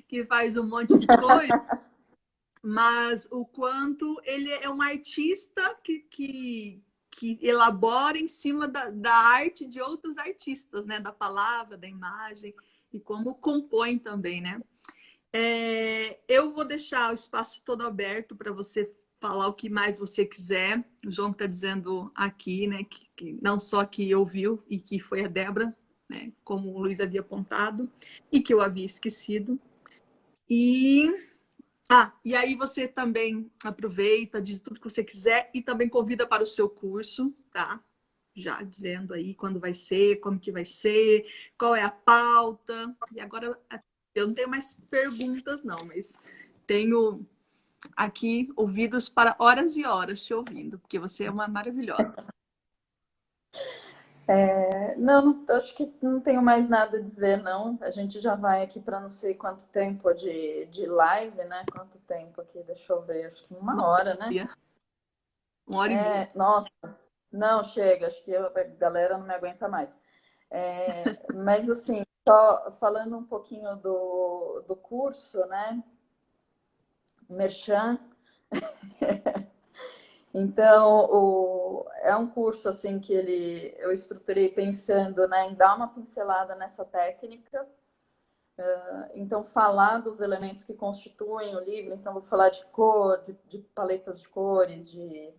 Que faz um monte de coisa. Mas o quanto ele é um artista que elabora em cima da arte de outros artistas, né? Da palavra, da imagem, e como compõe também, né? Eu vou deixar o espaço todo aberto para você falar o que mais você quiser. O João está dizendo aqui, né, que não só que ouviu e que foi a Débora, né, como o Luiz havia apontado, e que eu havia esquecido. E aí você também aproveita, diz tudo que você quiser e também convida para o seu curso, tá? Já dizendo aí quando vai ser, como que vai ser, qual é a pauta. E agora eu não tenho mais perguntas, não, mas tenho aqui ouvidos para horas e horas te ouvindo, porque você é uma maravilhosa. Não, acho que não tenho mais nada a dizer, não. A gente já vai aqui para não sei quanto tempo de live, né? Quanto tempo aqui? Deixa eu ver, acho que uma hora, né? Uma hora e meia. Nossa, não, chega, acho que a galera não me aguenta mais. Mas assim, só falando um pouquinho do curso, né? Merchan. Então, é um curso assim que eu estruturei pensando, né, em dar uma pincelada nessa técnica. Então, falar dos elementos que constituem o livro. Então, vou falar de cor, de paletas de cores, de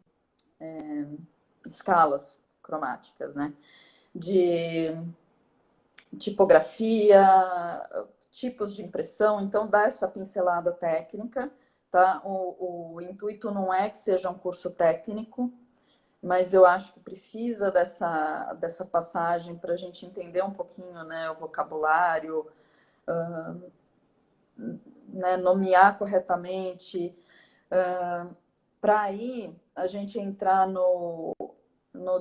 escalas cromáticas, né? De tipografia, tipos de impressão. Então, dar essa pincelada técnica, tá? O intuito não é que seja um curso técnico, mas eu acho que precisa dessa passagem para a gente entender um pouquinho, né, o vocabulário, né, nomear corretamente, para aí a gente entrar no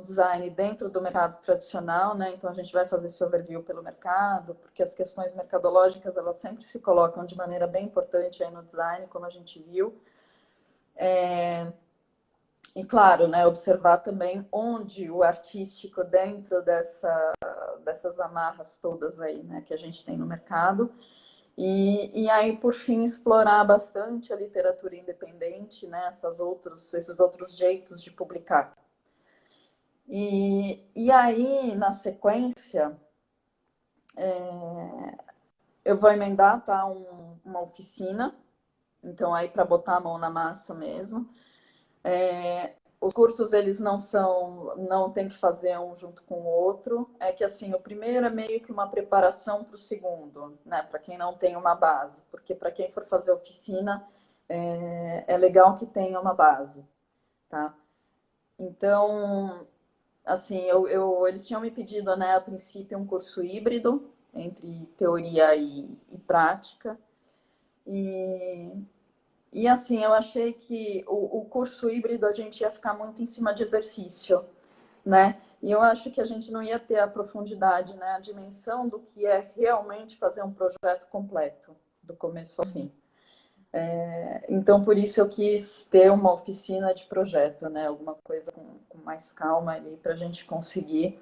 design dentro do mercado tradicional, né? Então a gente vai fazer esse overview pelo mercado, porque as questões mercadológicas elas sempre se colocam de maneira bem importante aí no design, como a gente viu. E claro, né, observar também onde o artístico dentro dessas amarras todas aí, né, que a gente tem no mercado. E aí, por fim, explorar bastante a literatura independente, né, esses outros jeitos de publicar. E aí, na sequência, eu vou emendar, tá, uma oficina, então aí para botar a mão na massa mesmo. Os cursos, eles não tem que fazer um junto com o outro. É que, assim, o primeiro é meio que uma preparação para o segundo, né? Para quem não tem uma base. Porque para quem for fazer oficina, é legal que tenha uma base, tá? Então, assim, eles tinham me pedido, né, a princípio, um curso híbrido entre teoria e prática. E assim, eu achei que o curso híbrido a gente ia ficar muito em cima de exercício, né? E eu acho que a gente não ia ter a profundidade, né? A dimensão do que é realmente fazer um projeto completo, do começo ao fim. Então, por isso eu quis ter uma oficina de projeto, né? Alguma coisa com mais calma ali para a gente conseguir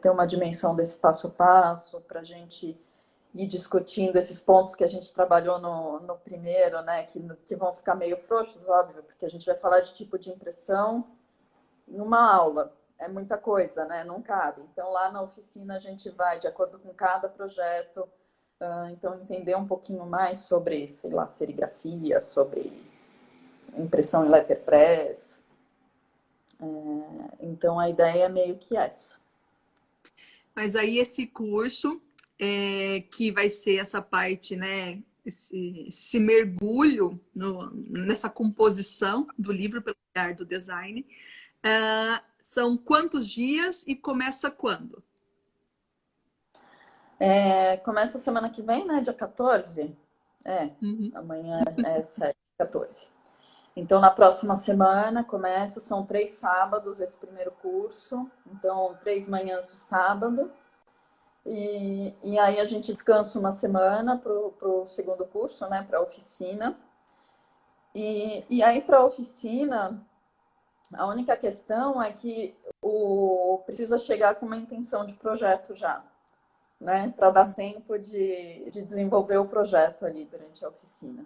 ter uma dimensão desse passo a passo, para a gente ir discutindo esses pontos que a gente trabalhou no primeiro, né? Que vão ficar meio frouxos, óbvio, porque a gente vai falar de tipo de impressão numa aula. É muita coisa, né? Não cabe. Então, lá na oficina, a gente vai, de acordo com cada projeto, então, entender um pouquinho mais sobre, sei lá, serigrafia, sobre impressão em letterpress. Então, a ideia é meio que essa. Mas aí esse curso, que vai ser essa parte, né? Esse mergulho nessa composição do livro pelo olhar do design. São quantos dias e começa quando? Começa a semana que vem, né? Dia 14. Uhum. Amanhã é 7, 14. Então, na próxima semana começa, são 3 sábados esse primeiro curso. Então, 3 manhãs de sábado. E aí a gente descansa uma semana para o segundo curso, né? Para a oficina. E aí, para a oficina, a única questão é que precisa chegar com uma intenção de projeto já, né? Para dar tempo de desenvolver o projeto ali durante a oficina.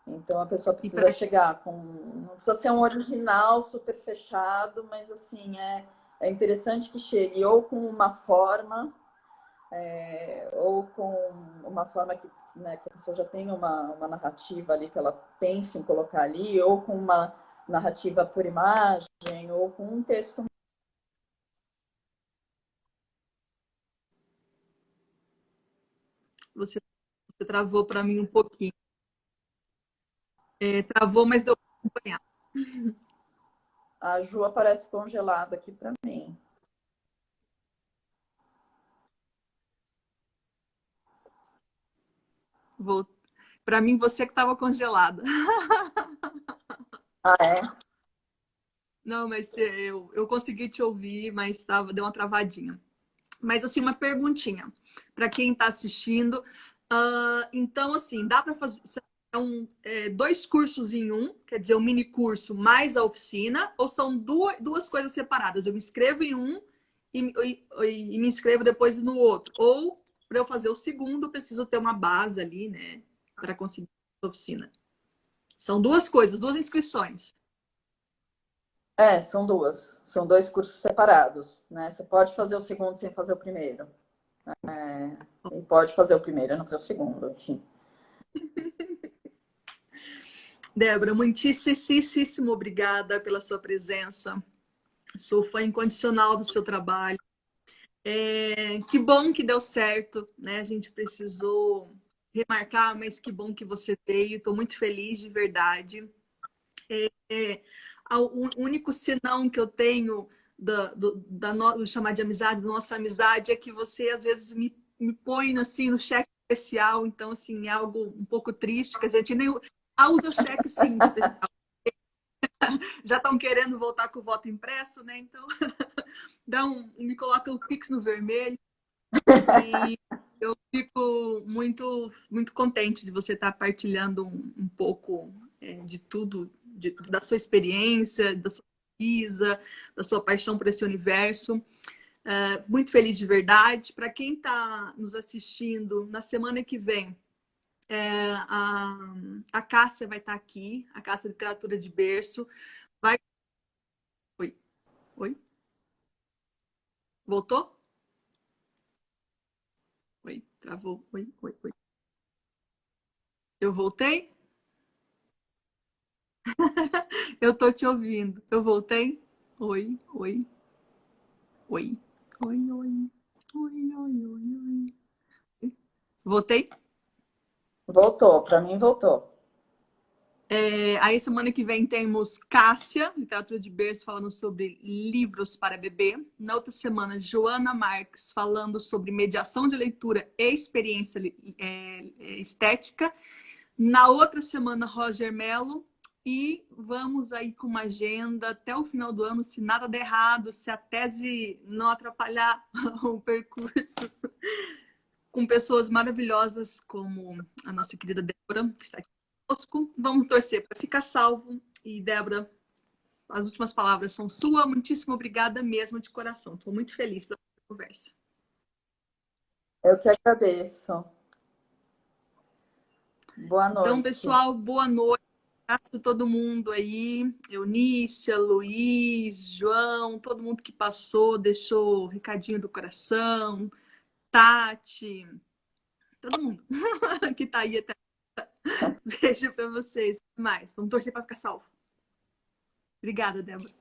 Então a pessoa precisa chegar com. Não precisa ser um original super fechado, mas assim, é interessante que chegue ou com uma forma, ou com uma forma que, né, que a pessoa já tem uma narrativa ali que ela pensa em colocar ali, ou com uma narrativa por imagem, ou com um texto. Você, você travou para mim um pouquinho. Travou, mas deu para acompanhar. A Ju aparece congelada aqui para mim. Para mim, você que estava congelada. Ah, é? Não, mas eu consegui te ouvir, mas deu uma travadinha. Mas, assim, uma perguntinha para quem está assistindo. Então, assim, dá para fazer dois cursos em um, quer dizer, um mini curso mais a oficina, ou são duas coisas separadas? Eu me inscrevo em um e me inscrevo depois no outro. Ou, para eu fazer o segundo, eu preciso ter uma base ali, né, para conseguir a oficina. São duas coisas, duas inscrições. São duas. São dois cursos separados, né? Você pode fazer o segundo sem fazer o primeiro. E pode fazer o primeiro e não fazer o segundo, enfim. Débora, muitíssimo obrigada pela sua presença. Sou fã incondicional do seu trabalho. Que bom que deu certo, né? A gente precisou remarcar, mas que bom que você veio. Estou muito feliz de verdade. O único senão que eu tenho do chamar de amizade, da nossa amizade, é que você às vezes me põe assim no cheque especial. Então, assim, é algo um pouco triste. Quer dizer, a gente nem usa o cheque sim especial. Já estão querendo voltar com o voto impresso, né? Então, me coloca o Pix no vermelho. E eu fico muito contente de você estar partilhando um pouco de tudo, da sua experiência, da sua pesquisa, da sua paixão por esse universo. Muito feliz de verdade. Para quem está nos assistindo, na semana que vem, a Cássia vai estar aqui, a Cássia Literatura de Berço. Oi, oi, voltou? Oi, travou. Oi, oi, oi. Eu voltei? Eu tô te ouvindo. Eu voltei? Oi, oi, oi. Oi, oi. Oi, oi, oi, oi. Voltei? Voltou, para mim voltou. Aí semana que vem temos Cássia, literatura de berço, falando sobre livros para bebê. Na outra semana, Joana Marques, falando sobre mediação de leitura e experiência estética. Na outra semana, Roger Mello. E vamos aí com uma agenda até o final do ano, se nada der errado, se a tese não atrapalhar o percurso, com pessoas maravilhosas como a nossa querida Débora, que está aqui conosco. Vamos torcer para ficar salvo. E, Débora, as últimas palavras são suas. Muitíssimo obrigada mesmo, de coração. Estou muito feliz pela conversa. Eu que agradeço. Boa Então, noite. pessoal, boa noite. Abraço a todo mundo aí. Eunícia, Luiz, João, todo mundo que passou, deixou o recadinho do coração. Tati, todo mundo que está aí até. Beijo para vocês. Até mais. Vamos torcer para ficar salvo. Obrigada, Débora.